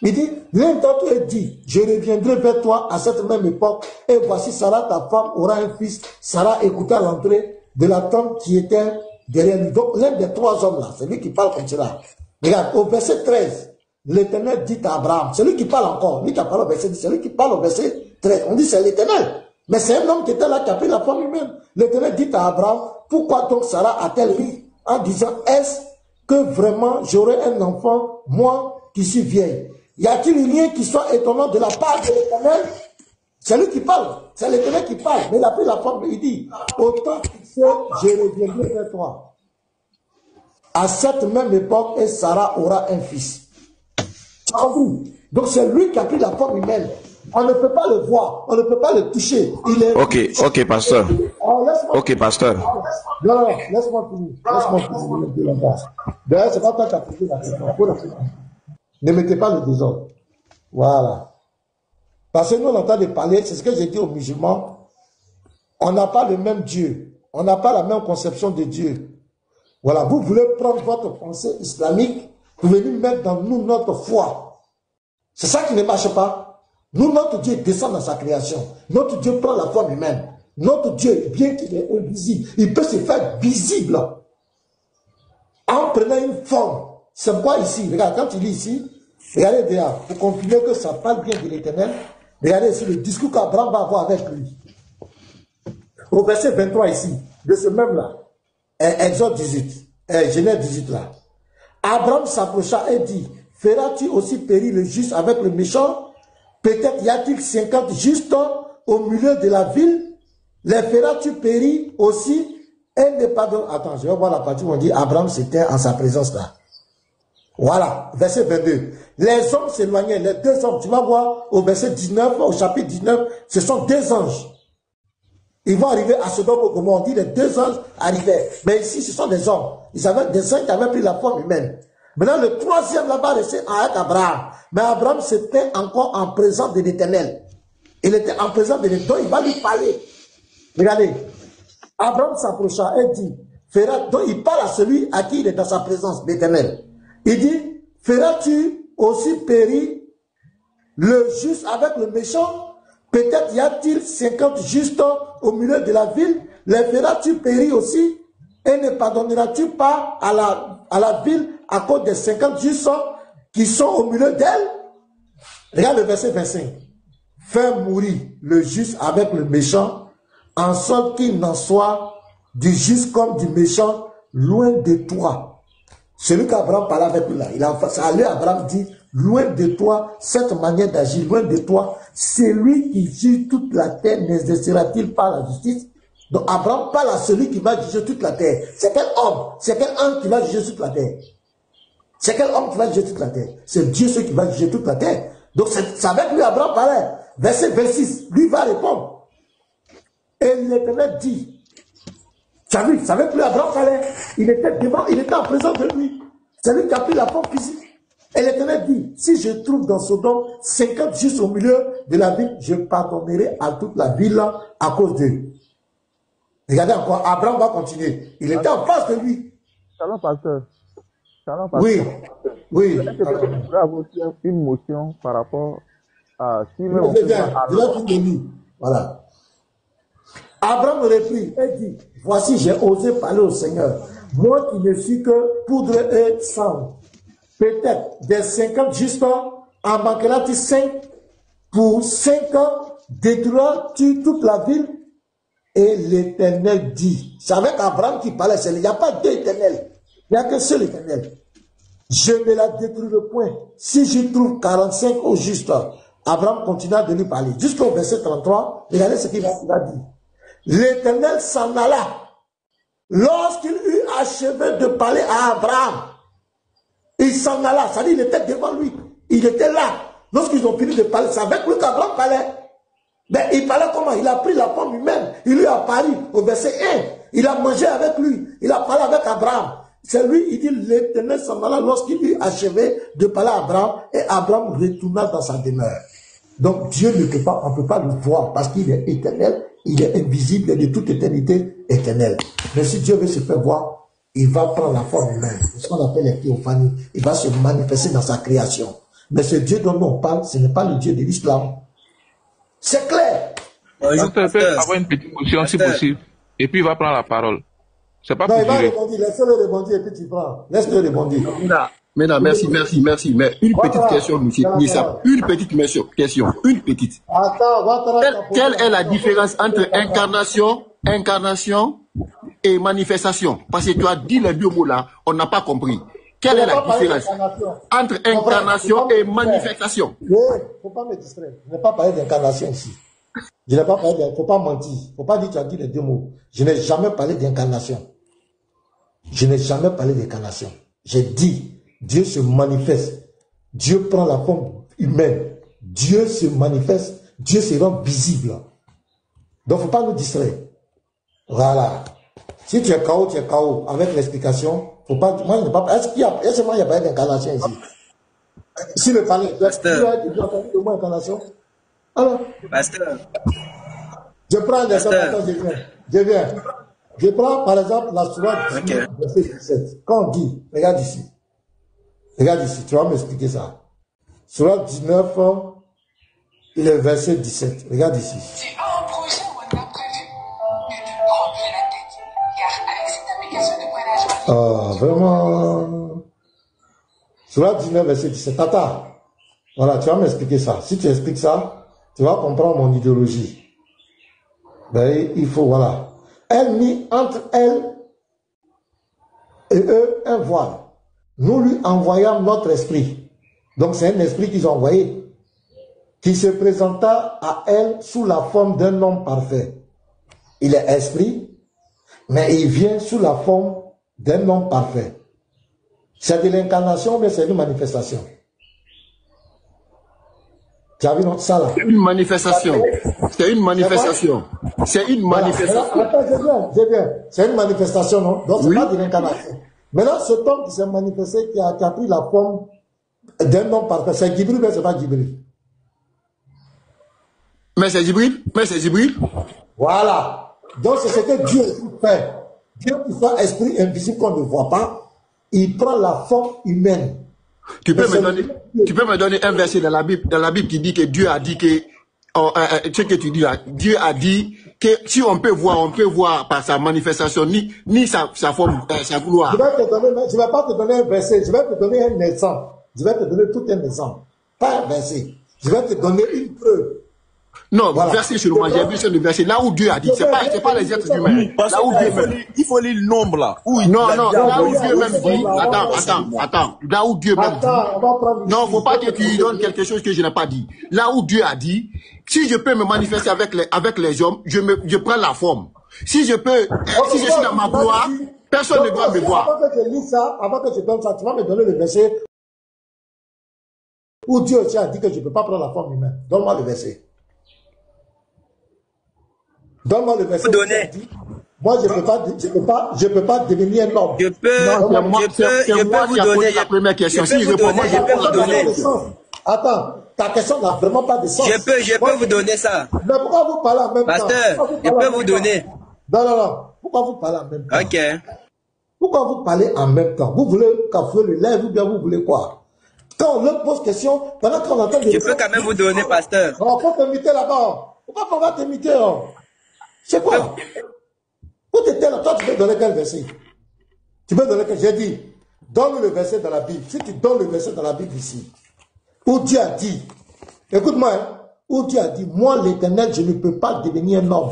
Il dit, l'un d'entre eux dit, je reviendrai vers toi à cette même époque, et voici Sarah, ta femme, aura un fils. Sarah écouta l'entrée de la tente qui était derrière lui. Donc, l'un des 3 hommes là, c'est lui qui parle comme cela. Regarde, au verset 13, l'Éternel dit à Abraham, c'est lui qui parle encore, lui qui a parlé au verset 10, c'est lui qui parle au verset 13. On dit c'est l'Éternel. Mais c'est un homme qui était là, qui a pris la forme humaine. L'Éternel dit à Abraham, pourquoi donc Sarah a-t-elle ri en disant, est-ce que vraiment j'aurai un enfant, moi qui suis vieille? Y a-t-il rien qui soit étonnant de la part de l'Éternel? C'est lui qui parle, c'est l'Éternel qui parle, mais il a pris la forme, il dit, autant qu'il sait, je reviendrai vers toi. À cette même époque, et Sarah aura un fils. Donc c'est lui qui a pris la forme humaine. On ne peut pas le voir, on ne peut pas le toucher. Il est... Ok, pasteur. Ok, pasteur. Non, laisse-moi finir. D'ailleurs, c'est pas toi qui as posé la question. Ne mettez pas le désordre. Voilà. Parce que nous, on entend de parler, c'est ce que j'ai dit aux musulmans, on n'a pas le même Dieu. On n'a pas la même conception de Dieu. Voilà, vous voulez prendre votre pensée islamique pour venir mettre dans nous notre foi. C'est ça qui ne marche pas. Nous, notre Dieu descend dans sa création. Notre Dieu prend la forme humaine. Notre Dieu, bien qu'il est invisible, il peut se faire visible en prenant une forme. C'est quoi ici? Regarde, quand il lit ici, regardez déjà, pour confirmer que ça parle bien de l'Éternel, regardez ici le discours qu'Abraham va avoir avec lui. Au verset 23 ici, de ce même là, Exode 18, Genèse 18 là. Abraham s'approcha et dit, feras-tu aussi périr le juste avec le méchant? Peut-être y a-t-il 50 justes au milieu de la ville? Les feras-tu périr aussi? Et ne pardonne. Attends, je vais voir la partie où on dit Abraham s'était en sa présence là. Voilà, verset 22. Les hommes s'éloignaient, les 2 hommes, tu vas voir au verset 19, au chapitre 19, ce sont 2 anges. Ils vont arriver à Sodome et Gomorrhe, on dit les 2 anges arrivaient. Mais ici, ce sont des hommes. Ils avaient des anges qui avaient pris la forme humaine. Maintenant, le 3e là-bas restait avec Abraham. Mais Abraham c'était encore en présence de l'Éternel. Il était en présence de l'Éternel, donc il va lui parler. Regardez, Abraham s'approcha et dit, donc il parle à celui à qui il est dans sa présence, l'Éternel. Il dit, feras-tu aussi périr le juste avec le méchant? Peut-être y a-t-il 50 justes au milieu de la ville? Les feras-tu périr aussi? Et ne pardonneras-tu pas à la ville à cause des 50 justes qui sont au milieu d'elle? Regarde le verset 25. Fais mourir le juste avec le méchant, en sorte qu'il n'en soit du juste comme du méchant loin de toi. Celui qu'Abraham parlait avec lui là, Abraham dit, loin de toi, cette manière d'agir, loin de toi, celui qui juge toute la terre n'exercera-t-il pas la justice? Donc Abraham parle à celui qui va juger toute la terre. C'est quel homme? C'est quel homme qui va juger toute la terre? C'est quel homme qui va juger toute la terre? C'est Dieu qui va juger toute la terre. Donc c'est avec lui Abraham parlait. Verset 26, lui va répondre. Et l'Éternel dit, tu as vu, c'est avec lui Abraham parlait. Il était devant, il était en présence de lui. C'est lui qui a pris la forme physique. Et l'Éternel dit, si je trouve dans Sodome 50 justes au milieu de la ville, je pardonnerai à toute la ville à cause d'eux. Regardez encore, Abraham va continuer. Il était en face de lui. Shalom, pasteur. Shalom, pasteur. Oui, oui. Est-ce que vous pouvez avoir une motion par rapport à... Si même on voilà. Abraham reprit et dit, voici, j'ai osé parler au Seigneur. Moi qui ne suis que poudre et sang. Peut-être des 50 justes, en manquera-t-il 5? Pour 5 ans, détruiras-tu toute la ville? Et l'Éternel dit, c'est avec Abraham qui parlait, il n'y a pas deux éternels, il n'y a qu'un seul éternel. Je ne la détruirai point. Si je trouve 45 au juste, Abraham continua de lui parler. Jusqu'au verset 33, regardez ce qu'il a dit. L'Éternel s'en alla. Lorsqu'il eut achevé de parler à Abraham, il s'en alla. C'est-à-dire il était devant lui. Il était là. Lorsqu'ils ont fini de parler, c'est avec lui qu'Abraham parlait. Mais il parlait comment? Il a pris la forme humaine. Il lui a parlé au verset 1. Il a mangé avec lui. Il a parlé avec Abraham. C'est lui, il dit, l'Éternel s'en alla lorsqu'il eut achevé de parler à Abraham, et Abraham retourna dans sa demeure. Donc Dieu ne peut pas, on ne peut pas le voir parce qu'il est éternel, il est invisible, il est de toute éternité éternelle. Mais si Dieu veut se faire voir, il va prendre la forme humaine, ce qu'on appelle les théophanies. Il va se manifester dans sa création. Mais ce Dieu dont on parle, ce n'est pas le Dieu de l'islam. C'est clair. Je peux avoir une petite motion si possible, et puis il va prendre la parole. C'est pas non, il va durer. rebondir, laisse-le rebondir et puis tu prends. Laisse-le rebondir. Maintenant, merci. Mais une petite question, monsieur Nissa. Une petite question. Une petite. Quelle est la différence entre incarnation et manifestation? Parce que tu as dit les deux mots là, on n'a pas compris. Quelle est la différence entre incarnation et manifestation? Oui, il ne faut pas me distraire. Je n'ai pas parlé d'incarnation ici. Je n'ai pas parlé il ne faut pas mentir. Il ne faut pas dire que tu as dit les deux mots. Je n'ai jamais parlé d'incarnation. Je n'ai jamais parlé d'incarnation. J'ai dit, Dieu se manifeste. Dieu prend la forme humaine. Dieu se manifeste. Dieu se rend visible. Donc, il ne faut pas nous distraire. Voilà. Si tu es KO, tu es KO. Avec l'explication, faut pas. Moi, je n'ai pas. Est-ce qu'il y a pas d'incarnation ici? Si le palais, tu as entendu le mot incarnation? Alors, Pasteur. je prends des exemples, je viens. Je prends par exemple la sourate 19, verset 17. Quand on dit, regarde ici, tu vas m'expliquer ça. Sourate 19, il est verset 17. Regarde ici. C'est pas un projet ou un imprévu que de prendre la tête, car avec cette application de prenage. Vraiment. Sourate 19, verset 17. Tata, voilà, tu vas m'expliquer ça. Si tu expliques ça, tu vas comprendre mon idéologie. Ben, il faut, voilà. Elle mit entre elle et eux un voile. Nous lui envoyâmes notre esprit. Donc c'est un esprit qu'ils ont envoyé, qui se présenta à elle sous la forme d'un homme parfait. Il est esprit, mais il vient sous la forme d'un homme parfait. C'est de l'incarnation, mais c'est une manifestation. Tu as vu ça là? C'est une manifestation. C'est une manifestation. C'est une manifestation. Attends, je viens. C'est une manifestation, non? Donc, c'est pas de l'incarnation. Maintenant, cet homme qui s'est manifesté, qui a pris la forme d'un homme parfait, c'est Jibril, mais c'est pas Jibril. Mais c'est Jibril. Voilà. Donc, c'est ce que Dieu fait. Dieu qui fait esprit invisible qu'on ne voit pas, il prend la forme humaine. Tu peux me donner un verset dans la Bible qui dit que Dieu a dit que, ce que tu dis là, Dieu a dit que si on peut voir par sa manifestation, ni sa forme, sa gloire. Je ne vais pas te donner un verset, je vais te donner un exemple. Je vais te donner tout un exemple. Pas un verset. Je vais te donner une preuve. Non, voilà. Verset sur le j'ai vu sur le verset, là où Dieu a dit, c'est pas les êtres humains. Là où Dieu même. Il faut lire le nombre là. Non, là où Dieu même dit, attends, là où Dieu même dit. Non, faut pas que tu donnes quelque chose que je n'ai pas dit. Là où Dieu a dit, si je peux me manifester avec les hommes, je prends la forme. Si je suis dans ma gloire, personne ne doit me voir. Avant que je lis ça, avant que je donne ça, tu vas me donner le verset où Dieu aussi a dit que je ne peux pas prendre la forme humaine. Donne-moi le verset. Donne-moi le verset. Moi, je peux pas devenir un homme. Je peux vous donner la première question. Je peux vous donner. Attends, ta question n'a vraiment pas de sens. Je peux vous donner ça. Mais pourquoi vous parlez en même temps? Pasteur, je peux vous donner. Non. Pourquoi vous parlez en même temps? Ok. Pourquoi vous parlez en même temps? Vous voulez cafouer le lèvre ou bien vous voulez quoi? Quand on leur pose question, pendant qu'on entend des... Je peux quand même vous donner, pasteur. On va t'imiter là-bas. Pourquoi on va t'imiter? C'est quoi? Où t'étais là? Toi, tu peux donner quel verset? Tu peux donner quel? J'ai dit, donne le verset dans la Bible. Si tu donnes le verset dans la Bible ici, où Dieu a dit, écoute-moi, où Dieu a dit, moi l'Éternel, je ne peux pas devenir un homme.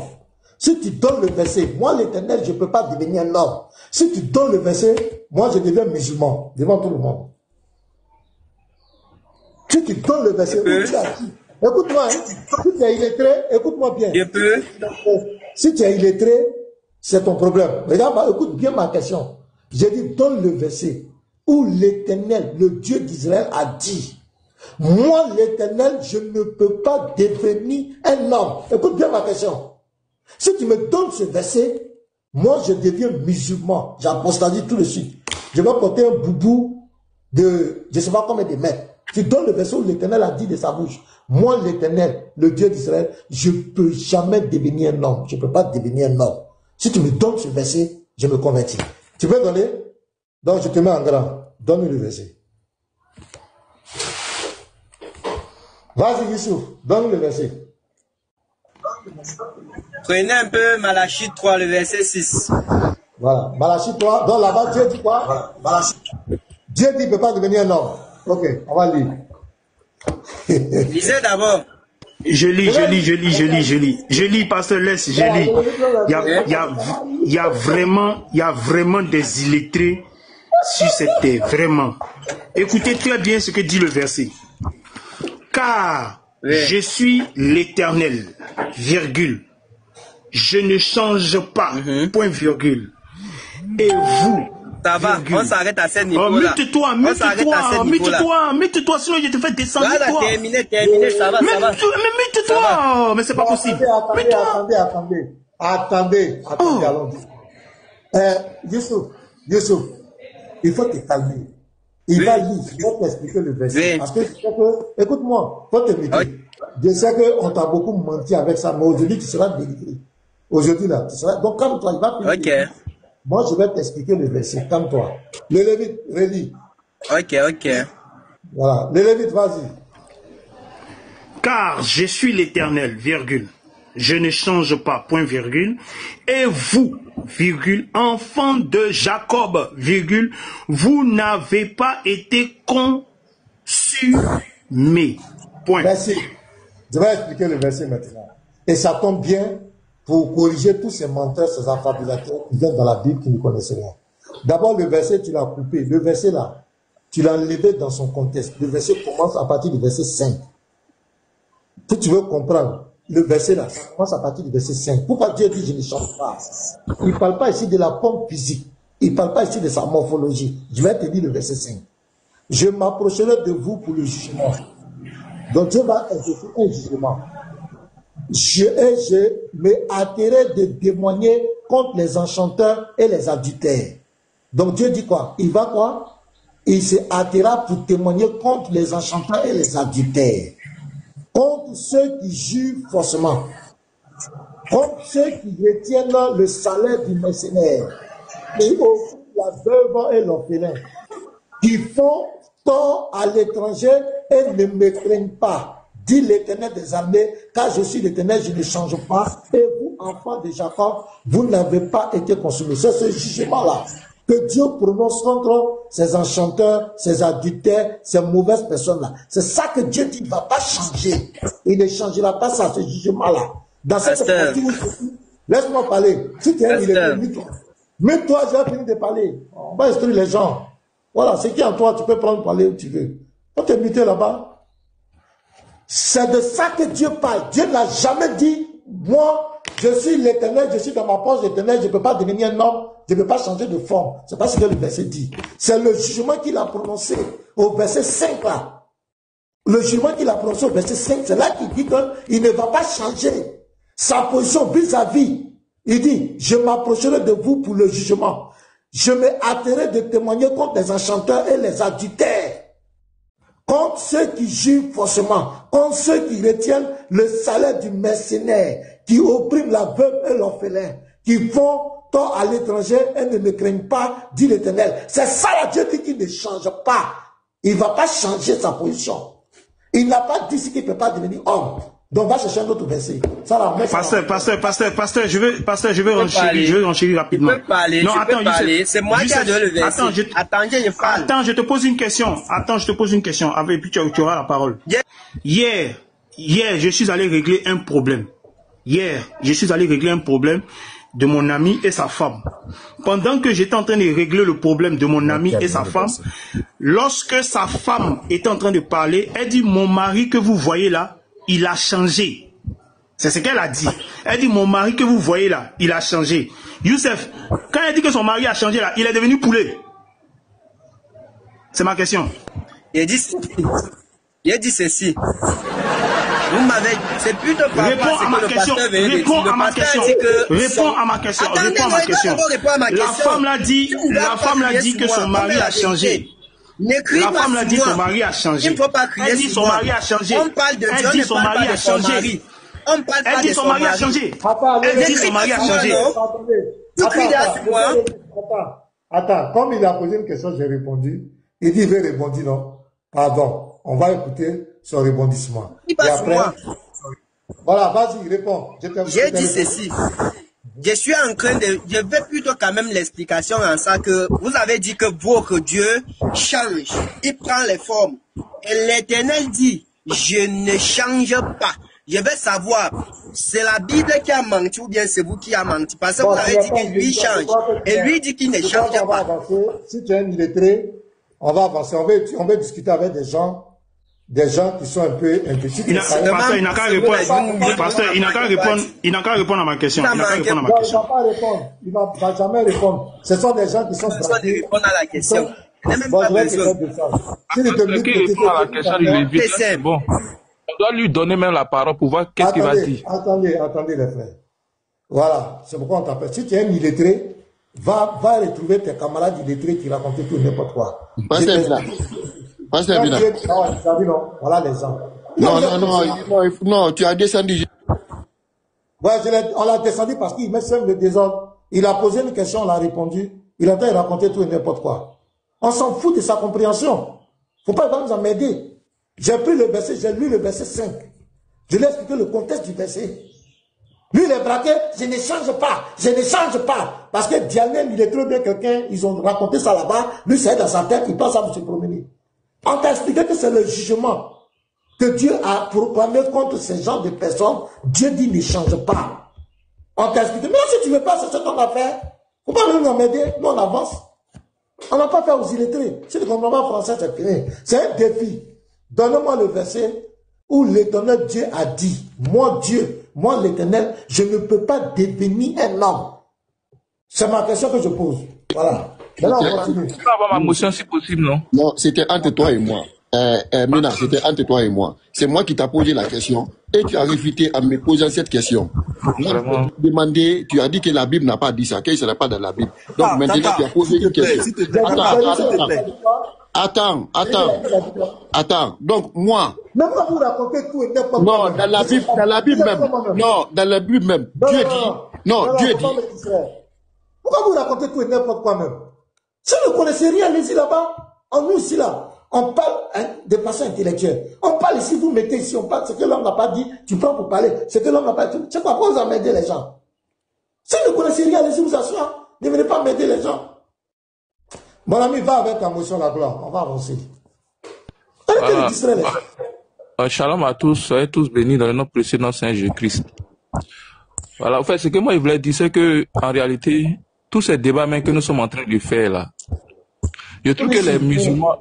Si tu donnes le verset, moi l'Éternel, je ne peux pas devenir un homme. Si tu donnes le verset, moi je deviens musulman devant tout le monde. Si tu donnes le verset, écoute-moi, hein, si tu es illettré, écoute-moi bien. Je peux. Si tu es illettré, c'est ton problème. Regarde, écoute bien ma question. J'ai dit, donne le verset où l'Éternel, le Dieu d'Israël, a dit, moi l'Éternel, je ne peux pas devenir un homme. Écoute bien ma question. Si tu me donnes ce verset, moi je deviens musulman. J'apostasie tout de suite. Je vais porter un boubou de, je ne sais pas combien de mètres. Tu donnes le verset où l'Éternel a dit de sa bouche, moi l'Éternel, le Dieu d'Israël, je ne peux jamais devenir un homme. Je ne peux pas devenir un homme. Si tu me donnes ce verset, je me convertis. Tu peux donner? Donc je te mets en grand. Donne-moi le verset. Vas-y Youssouf, donne le verset. Prenez un peu Malachie 3, le verset 6. Voilà, Malachie 3. Donc là-bas, Dieu dit quoi? Voilà. Malachie. Dieu dit qu'il ne peut pas devenir un homme. Ok, on va lire. Lisez d'abord. Je lis, pasteur, laisse, je lis. Il y a vraiment des illettrés sur cette terre, vraiment. Écoutez très bien ce que dit le verset. Car je suis l'Éternel, virgule. Je ne change pas, point virgule. Et vous, ça va, on s'arrête à ce niveau-là. Mute-toi, sinon je te fais descendre. Voilà, terminé, ça va. Mais mute-toi, mais c'est pas possible. Attendez, allons-y. Youssouf, il faut te calmer. Il va lire, il va t'expliquer le verset. Parce que, écoute-moi, faut te muter. Je sais qu'on t'a beaucoup menti avec ça, mais aujourd'hui tu seras délivré. Aujourd'hui là, tu seras. Donc calme-toi, il va finir. Ok. Moi, je vais t'expliquer le verset. Calme-toi. Le Lévite, relis. Ok. Voilà. Le Lévite, vas-y. Car je suis l'Éternel, virgule. Je ne change pas, point virgule. Et vous, virgule, enfants de Jacob, virgule, vous n'avez pas été consumés. Point. Merci. Je vais expliquer le verset maintenant. Et ça tombe bien pour corriger tous ces menteurs, ces affabulateurs qui viennent dans la Bible qui ne connaissent rien. D'abord, le verset, tu l'as coupé. Le verset là, tu l'as enlevé dans son contexte. Le verset commence à partir du verset 5. Si tu veux comprendre, le verset là, ça commence à partir du verset 5. Pourquoi Dieu dit je ne change pas? Il ne parle pas ici de la pompe physique. Il ne parle pas ici de sa morphologie. Je vais te dire le verset 5. Je m'approcherai de vous pour le jugement. Donc Dieu va exercer un jugement. Je me hâterai de témoigner contre les enchanteurs et les adultères. Donc Dieu dit quoi? Il va quoi? Il se hâtera pour témoigner contre les enchanteurs et les adultères. Contre ceux qui jurent faussement. Contre ceux qui retiennent le salaire du mercenaire. Et offrent la veuve et l'orphelin. Qui font tort à l'étranger et ne me craignent pas. Dit l'Éternel des armées, car je suis l'Éternel, je ne change pas. Et vous, enfants de Jacob, vous n'avez pas été consumés. C'est ce jugement-là que Dieu prononce contre ces enchanteurs, ces adultères, ces mauvaises personnes-là. C'est ça que Dieu dit, il ne va pas changer. Il ne changera pas ça, ce jugement-là. Dans cette partie où laisse-moi parler. Si tu es illettré, mets-toi. Mets-toi, je vais finir de parler. On va instruire les gens. Voilà, ce qui est en toi, tu peux prendre parler où tu veux. On te muter là-bas. C'est de ça que Dieu parle. Dieu n'a jamais dit, moi, je suis l'Éternel, je suis dans ma poche l'Éternel, je ne peux pas devenir un homme, je ne peux pas changer de forme. C'est pas ce que le verset dit. C'est le jugement qu'il a prononcé au verset 5 là. Le jugement qu'il a prononcé au verset 5, c'est là qu'il dit qu'il ne va pas changer sa position vis-à-vis. Il dit, je m'approcherai de vous pour le jugement. Je me hâterai de témoigner contre les enchanteurs et les adultères. Contre ceux qui jurent faussement, contre ceux qui retiennent le salaire du mercenaire, qui oppriment la veuve et l'orphelin, qui font tort à l'étranger et ne me craignent pas, dit l'Éternel. C'est ça, là, Dieu dit qu'il ne change pas. Il ne va pas changer sa position. Il n'a pas dit qu'il ne peut pas devenir homme. Donc, va chercher un autre verset. Ça, là, pasteur, je veux renchérir rapidement. Tu peux parler, non, attends, c'est moi qui ai donné le verset. Attends, je te pose une question. Et puis tu auras la parole. Hier, je suis allé régler un problème. hier, je suis allé régler un problème de mon ami et sa femme. Pendant que j'étais en train de régler le problème de mon ami et sa femme, lorsque sa femme était en train de parler, elle dit, mon mari que vous voyez là, il a changé. C'est ce qu'elle a dit. Elle dit, mon mari que vous voyez là, il a changé. Youssef, quand elle dit que son mari a changé là, il est devenu poulet. C'est ma question. Il a dit ceci. Vous m'avez... C'est plutôt par Réponds à ma question. Réponds à ma question. Réponds à ma question. Réponds à ma question. La femme l'a dit. La femme l'a dit que son mari a changé. La femme l'a dit que son mari a changé. Elle dit son mari a changé. Elle dit son mari a changé. Elle dit son mari a changé. Elle dit son mari a changé. Attends, comme il a posé une question, j'ai répondu. Il dit, il veut répondre, non? Pardon, on va écouter son rebondissement. Et après, voilà, vas-y, réponds. J'ai dit ceci. Je suis en train de... Je vais plutôt quand même l'explication en ça que vous avez dit que votre Dieu change. Il prend les formes. Et l'Éternel dit, je ne change pas. Je vais savoir, c'est la Bible qui a menti ou bien c'est vous qui a menti. Parce que vous avez dit que lui change. Et lui dit qu'il ne change pas. Si tu es un illettré, on va avancer. On va discuter avec des gens qui sont un peu impliqués. Pasteur, il n'a qu'à répondre. Pasteur, il n'a qu'à répondre à ma question. Il n'a qu'à répondre à ma question. Il ne va pas répondre. Il ne va jamais répondre. Ce sont des gens qui sont braqués. Répondre à la question. Bon, je vais te faire de ça. Si il te dit que répond à la question, il est vite. C'est bon. On doit lui donner même la parole pour voir qu'est-ce qu'il va dire. Attendez les frères. Voilà, c'est pourquoi on t'appelle. Si tu es un illettré, va retrouver tes camarades illettrés qui racontent tout n'importe quoi. Pasteur Bina. Voilà les gens. Non, tu as descendu. Ouais, on l'a descendu parce qu'il met sème le désordre. Il a posé une question, on l'a répondu. Il est en train de raconter tout et n'importe quoi. On s'en fout de sa compréhension. Faut pas nous m'aider. J'ai pris le verset, j'ai lu le verset 5. Je lui ai expliqué le contexte du verset. Lui, il est braqué, je ne change pas. Parce que Dianel, il est trop bien quelqu'un, ils ont raconté ça là-bas, lui, c'est dans sa tête, il pense à se promener. On t'a expliqué que c'est le jugement que Dieu a proclamé contre ce genre de personnes. Dieu dit ne change pas. On t'a expliqué, mais si tu ne veux pas, c'est ce qu'on va faire. Faut pas venir nous aider, nous on avance. On n'a pas fait aux illettrés. Si tu ne comprends pas français, c'est fini. C'est un défi. Donne-moi le verset où l'Éternel Dieu a dit, moi Dieu, moi l'Éternel, je ne peux pas devenir un homme. C'est ma question que je pose. Voilà. Maintenant, on continue. Tu peux avoir ma motion si possible, non? Non, c'était entre toi et moi. Mina, c'était entre toi et moi. C'est moi qui t'ai posé la question et tu as réfuté en me posant cette question. Moi, tu as dit que la Bible n'a pas dit ça, que ce n'est pas dans la Bible. Donc maintenant, tu as posé une question. Attends. Donc moi. Même quand vous racontez tout et n'importe quoi. Non, dans la Bible même. Non, dans la Bible même. Dieu dit. Non, Dieu dit. Pourquoi vous racontez tout et n'importe quoi même? Si vous ne connaissez rien, allez-y là-bas. En nous ici là. On parle de façon intellectuelle. On parle ici, vous mettez ici, on parle ce que l'homme n'a pas dit, tu prends pour parler. Ce que l'homme n'a pas dit. C'est pas pour vous emmerder les gens. Si vous ne connaissez rien, allez-y vous asseoir. Ne venez pas m'aider les gens. Mon ami, va avec ta motion la gloire. On va avancer. Shalom à tous, soyez tous bénis dans le nom précieux de notre Seigneur Jésus-Christ. Voilà, en fait, ce que moi je voulais dire, c'est que en réalité, tous ces débats même que nous sommes en train de faire là, je trouve que les musulmans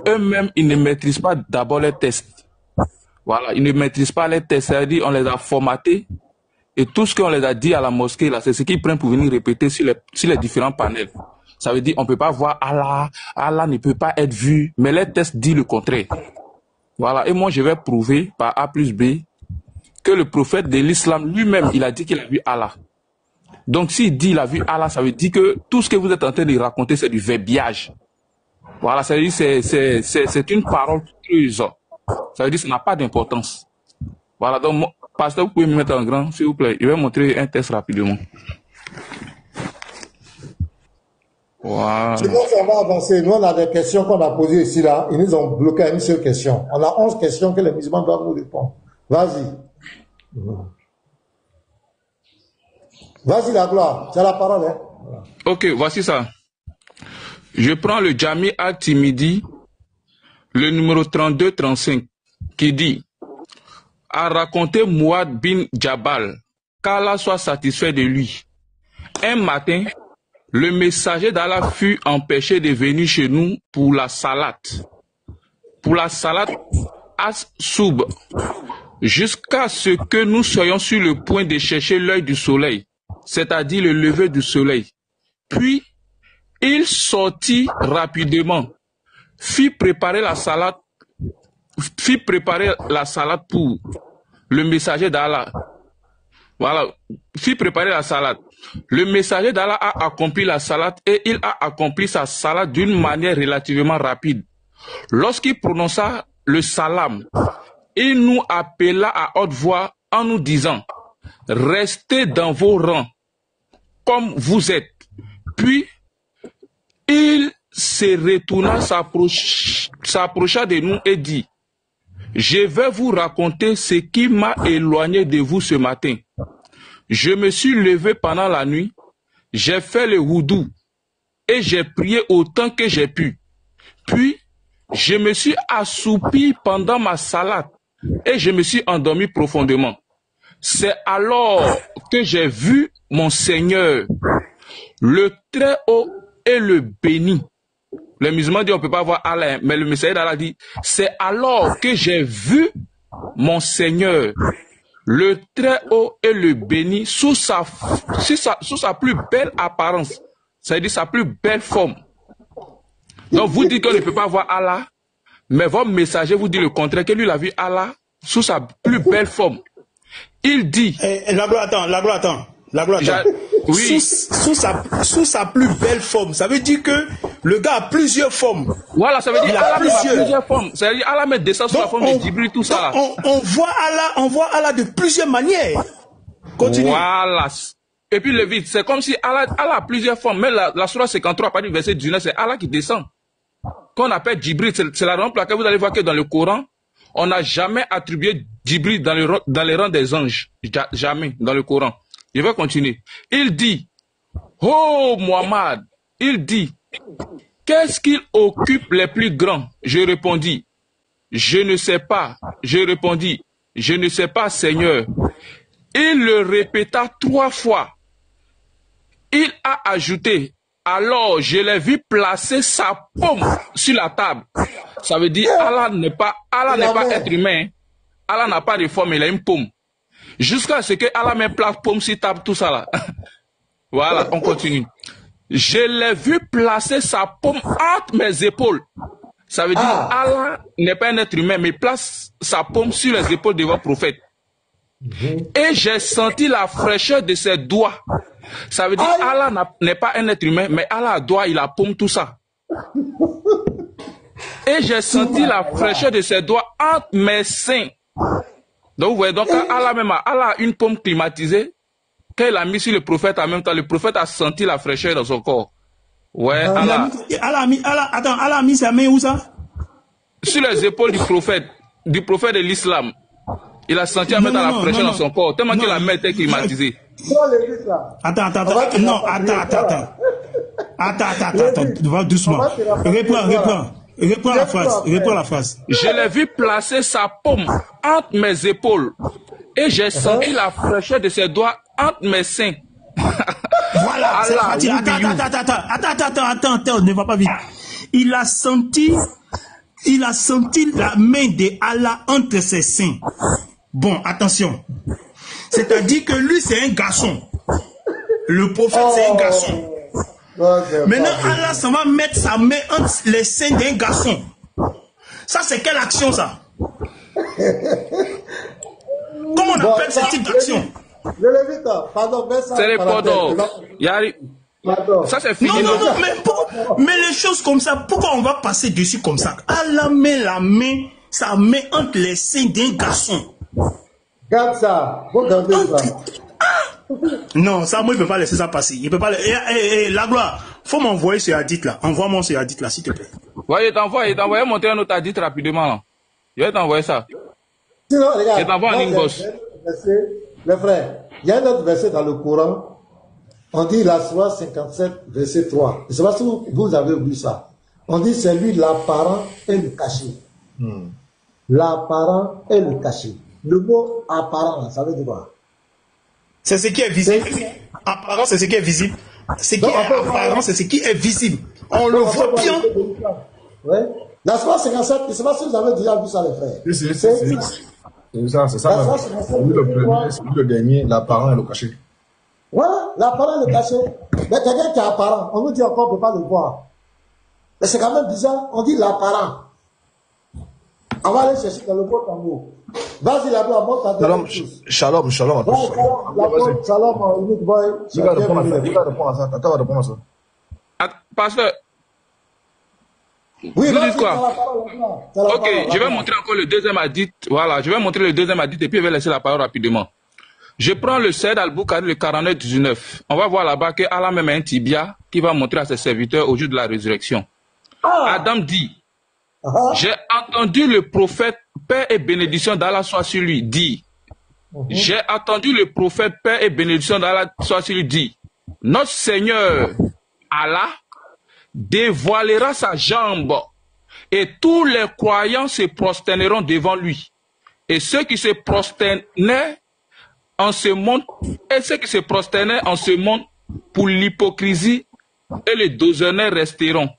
eux-mêmes, ils ne maîtrisent pas d'abord les tests. Voilà, ils ne maîtrisent pas les tests, c'est-à-dire on les a formatés et tout ce qu'on les a dit à la mosquée là, c'est ce qu'ils prennent pour venir répéter sur les différents panels. Ça veut dire on peut pas voir Allah, Allah ne peut pas être vu, mais les tests disent le contraire. Voilà, et moi je vais prouver par A plus B que le prophète de l'islam lui-même, il a dit qu'il a vu Allah. Donc s'il dit qu'il a vu Allah, ça veut dire que tout ce que vous êtes en train de raconter, c'est du verbiage. Voilà, ça veut dire c'est une parole creuse. Ça veut dire que ça n'a pas d'importance. Voilà, donc, pasteur, vous pouvez me mettre en grand, s'il vous plaît. Je vais montrer un test rapidement. Voilà. Sinon, on va avancer. Nous, on a des questions qu'on a posées ici, là. Ils nous ont bloqué à une seule question. On a 11 questions que les musulmans doivent nous répondre. Vas-y. Vas-y, la gloire. Tu as la parole, hein. Voilà. Ok, voici ça. Je prends le Jami al-Timidi, le numéro 32-35, qui dit « A raconté Mouad bin Jabal qu'Allah soit satisfait de lui. Un matin, le messager d'Allah fut empêché de venir chez nous pour la salade. Pour la salade as-soub, jusqu'à ce que nous soyons sur le point de chercher l'œil du soleil, c'est-à-dire le lever du soleil. Puis, il sortit rapidement, fit préparer la salade pour le messager d'Allah. Voilà, fit préparer la salade. Le messager d'Allah a accompli la salade et il a accompli sa salade d'une manière relativement rapide. Lorsqu'il prononça le salam, il nous appela à haute voix en nous disant « Restez dans vos rangs comme vous êtes ». Puis, il se retourna, s'approcha de nous et dit « Je vais vous raconter ce qui m'a éloigné de vous ce matin. Je me suis levé pendant la nuit, j'ai fait le wudu et j'ai prié autant que j'ai pu. Puis, je me suis assoupi pendant ma salade et je me suis endormi profondément. C'est alors que j'ai vu mon Seigneur, le Très-Haut et le Béni. Les musulmans disent on ne peut pas voir Allah, mais le messager d'Allah dit c'est alors que j'ai vu mon Seigneur, le Très-Haut et le Béni sous sa plus belle apparence, c'est-à-dire sa plus belle forme. Donc vous dites qu'on ne peut pas voir Allah, mais votre messager vous dit le contraire, que lui il a vu Allah sous sa plus belle forme. Il dit... La gloire attend. Oui. Sous sa plus belle forme, ça veut dire que le gars a plusieurs formes. Voilà, ça veut dire Allah a plusieurs formes. Ça veut dire Allah met descend sous la forme de Djibril, tout ça. On voit Allah de plusieurs manières. Continue. Voilà. Et puis le vide, c'est comme si Allah a plusieurs formes. Mais la Sourate 53, à partir du verset 19, c'est Allah qui descend. Qu'on appelle Djibril, c'est la raison pour laquelle vous allez voir que dans le Coran, on n'a jamais attribué Djibril dans les rangs des anges. Jamais dans le Coran. Je vais continuer. Il dit, oh Muhammad, il dit, qu'est-ce qu'il occupe les plus grands? Je répondis, je ne sais pas. Je répondis, je ne sais pas, Seigneur. Il le répéta 3 fois. Il a ajouté, alors je l'ai vu placer sa paume sur la table. Ça veut dire Allah n'est pas être humain. Allah n'a pas de forme, il a une paume. Jusqu'à ce que Allah met place paume sur table, tout ça là. Voilà, on continue. Je l'ai vu placer sa paume entre mes épaules. Ça veut dire Allah n'est pas un être humain, mais place sa paume sur les épaules de votre prophète. Et j'ai senti la fraîcheur de ses doigts. Ça veut dire Allah n'est pas un être humain, mais Allah a doigt, il a paume, tout ça. Et j'ai senti la fraîcheur de ses doigts entre mes seins. Donc vous voyez, donc Allah a une paume climatisée qu'elle a mis sur le prophète en même temps. Le prophète a senti la fraîcheur dans son corps. Ouais, Allah a mis sa main où ça? Sur les épaules du prophète de l'islam. Il a senti en même temps la fraîcheur dans son corps, tellement que la main était climatisée. Attends, doucement. Reprends la phrase. Je l'ai vu placer sa paume entre mes épaules et j'ai senti la fraîcheur de ses doigts entre mes seins. Voilà, c'est la attends, ne va pas vite. Il a senti la main de Allah entre ses seins. Bon, attention. C'est-à-dire que lui, c'est un garçon. Le prophète, c'est un garçon. Maintenant, Allah, ça va mettre sa main entre les seins d'un garçon. Ça, c'est quelle action, ça? Comment on appelle ce type d'action? C'est les podos. Ça, c'est fini. Non, mais les choses comme ça, pourquoi on va passer dessus comme ça? Allah met sa main entre les seins d'un garçon. Regarde ça. Regardez ça. Non, ça, moi, il ne peut pas laisser ça passer. Il peut pas. La gloire, faut m'envoyer ce hadith là. Envoie-moi ce hadith là, s'il te plaît. Ouais, il t'envoie monter un autre hadith rapidement là. Je vais t'envoyer ça. Sinon, regarde. Je t'envoie un inbox. Les frères, il y a un autre verset dans le Coran. On dit la Sourate 57, verset 3. Je ne sais pas si vous avez vu ça. On dit c'est lui l'apparent et le caché. L'apparent et le caché. Le mot apparent, ça veut dire quoi? C'est ce qui est visible. Apparent, c'est ce qui est visible. Ce qui est apparent, c'est ce qui est visible. On le voit bien. Ouais. La Soie 57, je ne sais pas si vous avez déjà vu ça, les frères. C'est ça. Le dernier, l'apparent et le caché. Voilà, l'apparent et le caché. Mais quelqu'un qui est apparent, on nous dit encore qu'on ne peut pas le voir. Mais c'est quand même bizarre, on dit l'apparent. On va aller chercher dans le mot en haut. Vas-y, là-bas, monte à Shalom. Shalom, unique boy. Il va répondre à ça. Attends, va répondre à ça. Pasteur. Oui, vous dites quoi? Ok, je vais montrer encore le deuxième hadith. Voilà, je vais montrer le deuxième hadith et puis je vais laisser la parole rapidement. Je prends le Saïd al-Bukhari, le 49-19. On va voir là-bas que Allah même a un tibia qui va montrer à ses serviteurs au jour de la résurrection. Adam dit, j'ai entendu le prophète, paix et bénédiction d'Allah soit sur lui, dit. J'ai entendu le prophète, paix et bénédiction d'Allah soit sur lui, dit. Notre Seigneur Allah dévoilera sa jambe et tous les croyants se prosterneront devant lui. Et ceux qui se prosternaient en ce monde, pour l'hypocrisie et le déshonneur resteront.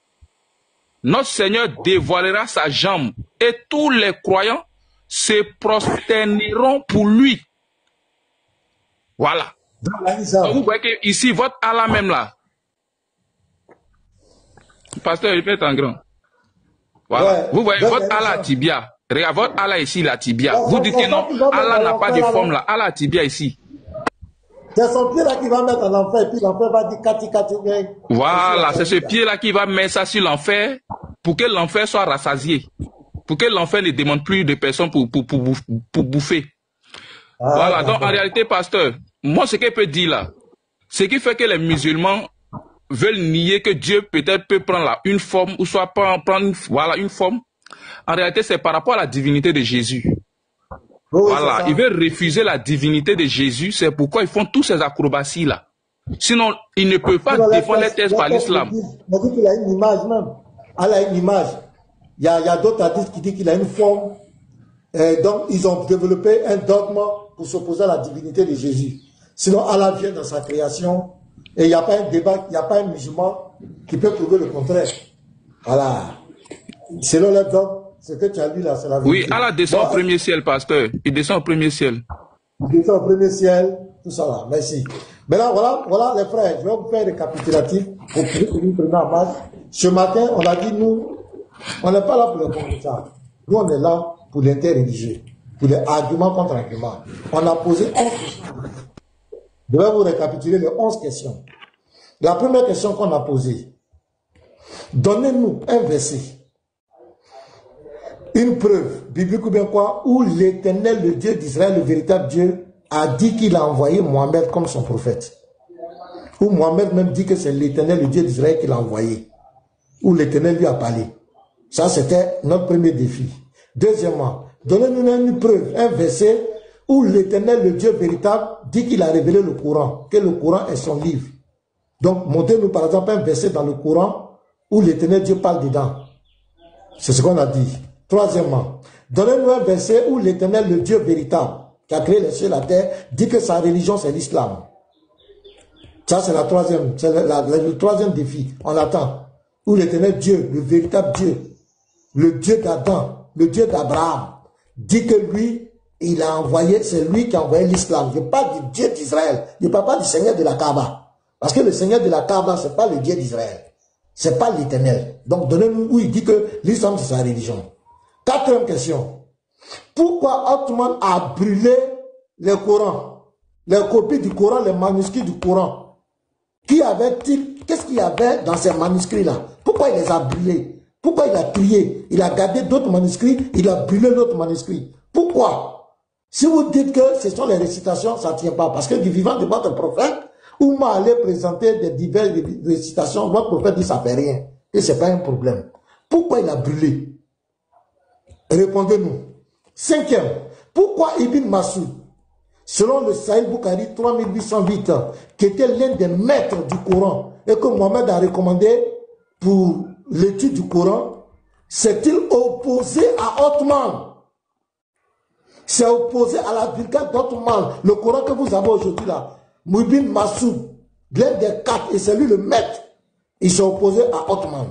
Notre Seigneur dévoilera sa jambe et tous les croyants se prosterneront pour lui. Voilà. Donc vous voyez que ici, votre Allah même là, pasteur, il peut être en grand. Voilà. Ouais, vous voyez, votre Allah tibia. Regarde, votre Allah ici, la tibia. Vous dites que non, Allah n'a pas de forme là. Allah tibia ici. C'est son pied là qui va mettre en enfer, et puis l'enfer va dire Kati. Voilà, c'est ce pied là qui va mettre ça sur l'enfer pour que l'enfer soit rassasié. Pour que l'enfer ne demande plus de personnes pour bouffer. Voilà, donc en réalité, pasteur, moi ce qu'il peut dire là, ce qui fait que les musulmans veulent nier que Dieu peut-être peut prendre là une forme ou soit prendre une forme. En réalité, c'est par rapport à la divinité de Jésus. Voilà, ils veulent refuser la divinité de Jésus, c'est pourquoi ils font tous ces acrobaties là. Sinon, ils ne peuvent pas défendre les thèses par l'islam. On dit qu'il a une image même. Allah a une image. Il y a d'autres hadiths qui disent qu'il a une forme. Donc, ils ont développé un dogme pour s'opposer à la divinité de Jésus. Sinon, Allah vient dans sa création. Et il n'y a pas un débat, il n'y a pas un musulman qui peut prouver le contraire. Voilà. Selon le dogme, ce que tu as lu là, c'est la vérité. Oui, Allah descend au premier ciel, pasteur. Il descend au premier ciel. Il descend au premier ciel, tout ça là. Merci. Maintenant, voilà les frères, je vais vous faire un récapitulatif pour que vous preniez en marche. Ce matin, on a dit, nous, on n'est pas là pour le commentaire. Nous, on est là pour l'interreligieux, pour les arguments contre arguments. On a posé 11 questions. Je vais vous récapituler les 11 questions. La première question qu'on a posée, donnez-nous un verset, une preuve, biblique ou bien quoi, où l'Éternel, le Dieu d'Israël, le véritable Dieu, a dit qu'il a envoyé Mohamed comme son prophète. Où Mohamed même dit que c'est l'Éternel, le Dieu d'Israël, qui l'a envoyé. Où l'Éternel lui a parlé. Ça, c'était notre premier défi. Deuxièmement, donnez-nous une preuve, un verset, où l'Éternel, le Dieu véritable, dit qu'il a révélé le Coran, que le Coran est son livre. Donc, montrez-nous par exemple un verset dans le Coran où l'Éternel Dieu parle dedans. C'est ce qu'on a dit. Troisièmement, donnez-nous un verset où l'Éternel, le Dieu véritable, qui a créé les cieux et la terre, dit que sa religion c'est l'islam. Ça c'est la troisième, c'est le troisième défi. On attend. Où l'Éternel Dieu, le véritable Dieu, le Dieu d'Adam, le Dieu d'Abraham, dit que lui, il a envoyé, c'est lui qui a envoyé l'islam. Je parle du Dieu d'Israël. Je ne parle pas du Seigneur de la Kaaba. Parce que le Seigneur de la Kaaba, ce n'est pas le Dieu d'Israël. Ce n'est pas l'Éternel. Donc, donnez-nous où il dit que l'islam, c'est sa religion. Quatrième question. Pourquoi Othman a brûlé le Coran, les copies du Coran, les manuscrits du Coran? Qu'est-ce qu'il y avait dans ces manuscrits-là? Pourquoi il les a brûlés? Pourquoi il a trié? Il a gardé d'autres manuscrits, il a brûlé d'autres manuscrits. Pourquoi? Si vous dites que ce sont les récitations, ça ne tient pas. Parce que du vivant de votre prophète, où m'a allé présenter des diverses récitations, votre prophète dit ça ne fait rien. Et ce n'est pas un problème. Pourquoi il a brûlé? Répondez-nous. Cinquième, pourquoi Ibn Massoud, selon le Sahih Bukhari 3808, qui était l'un des maîtres du Coran, et que Mohamed a recommandé pour l'étude du Coran, s'est-il opposé à Othman? C'est opposé à la brigade d'Ottoman. Le Coran que vous avez aujourd'hui là, Mouibin Massoud, l'un des 4, et c'est lui le maître. Ils sont opposés à Ottoman.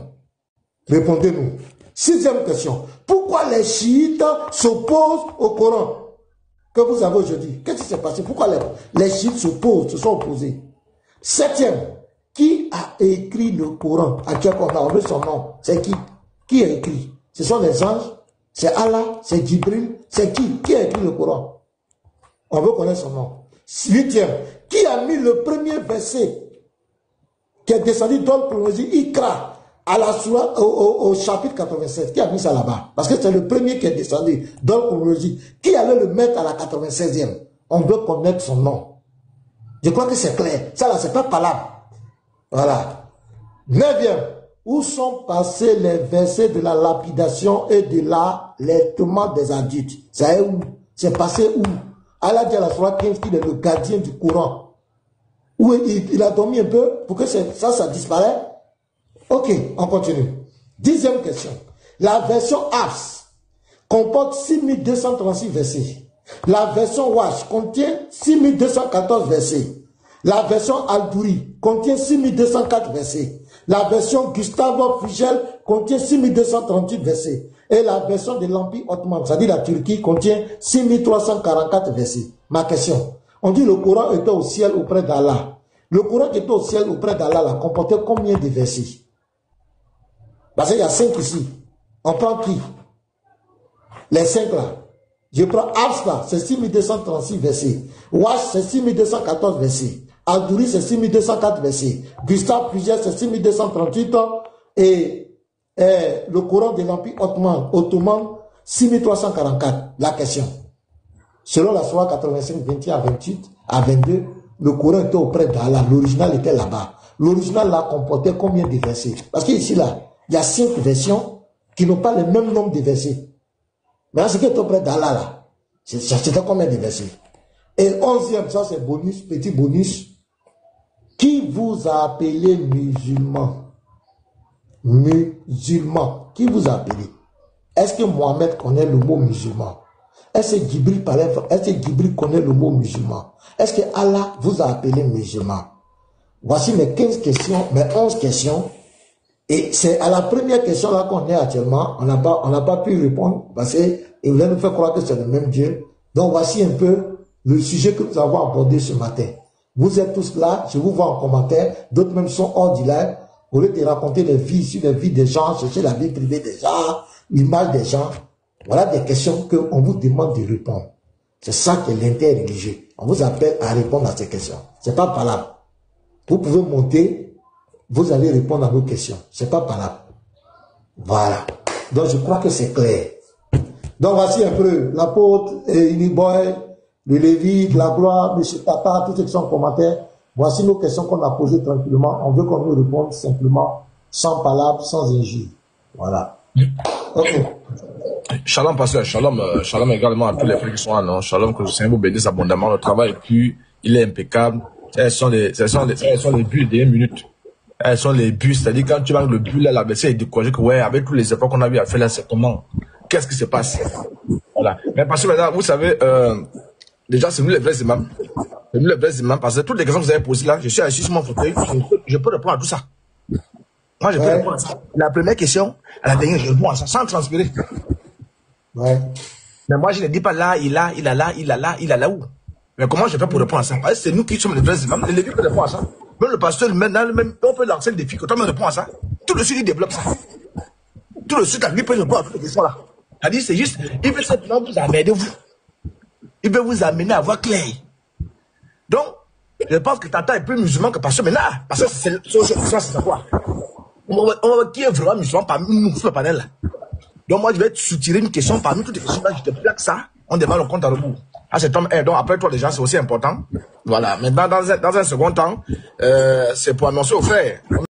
Répondez-nous. 6e question. Pourquoi les chiites s'opposent au Coran que vous avez aujourd'hui? Qu'est-ce qui s'est passé? Pourquoi les chiites s'opposent, se sont opposés? 7e. Qui a écrit le Coran? À qui on a enlevé son nom? C'est qui? Qui a écrit? Ce sont les anges? C'est Allah? C'est Djibril? C'est qui? Qui a écrit le Coran? On veut connaître son nom. 8e. Qui a mis le premier verset qui est descendu dans le chronologie Ikra à la sourate, au chapitre 87? Qui a mis ça là-bas? Parce que c'est le premier qui est descendu dans le chronologie. Qui allait le mettre à la 96e? On veut connaître son nom. Je crois que c'est clair. Ça là, c'est pas palable. Voilà. 9e. Où sont passés les versets de la lapidation et de l'allaitement des adultes? C'est où? C'est passé où? Allah dit à la sourate 15 qu'il est le gardien du Coran. Où il a dormi un peu pour que ça disparaisse? Ok, on continue. 10e question. La version Hafs comporte 6236 versets. La version Wash contient 6214 versets. La version Al-Douri contient 6204 versets. La version Gustavo Fugel contient 6238 versets. Et la version de l'Empire ottoman, c'est-à-dire la Turquie, contient 6344 versets. Ma question, on dit le Coran était au ciel auprès d'Allah. Le Coran qui était au ciel auprès d'Allah là, comportait combien de versets? Parce qu'il y a 5 ici. On prend qui? Les 5 là. Je prends Hafs, c'est 6236 versets. Wash, c'est 6214 versets. Al-Douri, c'est 6204 versets. Gustave Fugel, c'est 6238. Et le Coran de l'Empire ottoman, 6344. La question. Selon la sourate 85, 21 à 28, à 22, le Coran était auprès d'Allah. L'original était là-bas. L'original là comportait combien de versets? Parce qu'ici là, il y a 5 versions qui n'ont pas le même nombre de versets. Mais ce qui est auprès d'Allah là, c'était combien de versets? Et 11e, ça c'est bonus, petit bonus. Qui vous a appelé musulman? Musulman. Qui vous a appelé? Est-ce que Mohamed connaît le mot musulman? Est-ce que Djibril connaît le mot musulman? Est-ce que Allah vous a appelé musulman? Voici mes 15 questions, mes 11 questions. Et c'est à la première question là qu'on est actuellement. On n'a pas pu répondre parce qu'il voulait nous faire croire que c'est le même Dieu. Donc voici un peu le sujet que nous avons abordé ce matin. Vous êtes tous là, je vous vois en commentaire. D'autres même sont hors du live. Au lieu de raconter les vies sur les vies des gens, chercher la vie privée des gens, l'image des gens. Voilà des questions qu'on vous demande de répondre. C'est ça qui est l'interreligieux. On vous appelle à répondre à ces questions. C'est pas valable. Vous pouvez monter, vous allez répondre à nos questions. C'est pas valable. Voilà. Donc je crois que c'est clair. Donc voici un peu l'apôtre, Uniboy, le Lévite, la gloire, M. Tata, tous ceux qui sont en commentaire. Voici nos questions qu'on a posées tranquillement. On veut qu'on nous réponde simplement, sans palabres, sans injures. Voilà. Ok. Shalom, pasteur. Shalom également à tous les frères qui sont là. Non? Shalom, que le Seigneur vous bénisse abondamment. Le travail est pur, il est impeccable. Elles sont les buts de 1 minute. Elles sont les buts, c'est-à-dire quand tu vas le but là, la verset est découragé que ouais, avec tous les efforts qu'on a eu à faire là, c'est comment? Qu'est-ce qui se passe? Voilà. Mais parce que maintenant, vous savez, déjà, c'est nous les vrais imams. C'est nous les vrais imams, parce que toutes les questions que vous avez posées là, je suis assis sur mon fauteuil, je peux répondre à tout ça. Moi, je peux répondre à ça. La première question, à la dernière, je réponds à ça, sans transpirer. Ouais. Mais moi, je ne dis pas là, il a là où. Mais comment je fais pour répondre à ça? C'est nous qui sommes les vrais imams. Les Lévites peuvent répondre à ça. Même le pasteur, même, on peut lancer le défi que toi-même réponds à ça. Tout de suite, il développe ça. Tout de suite, lui peut répondre à toutes les questions là. C'est-à-dire, c'est juste, il veut simplement vous amener vous. Il veut vous amener à voir clair. Donc, je pense que Tata est plus musulman que pasteur maintenant. Parce que c'est quoi? On va voir qui est vraiment musulman parmi nous, sur le panel là. Donc, moi, je vais te soutirer une question parmi toutes les questions là, je te plaque ça, on démarre le compte à rebours. Ah, c'est tome 1. Donc, après toi, déjà, c'est aussi important. Voilà. Maintenant, dans un second temps, c'est pour annoncer aux frères.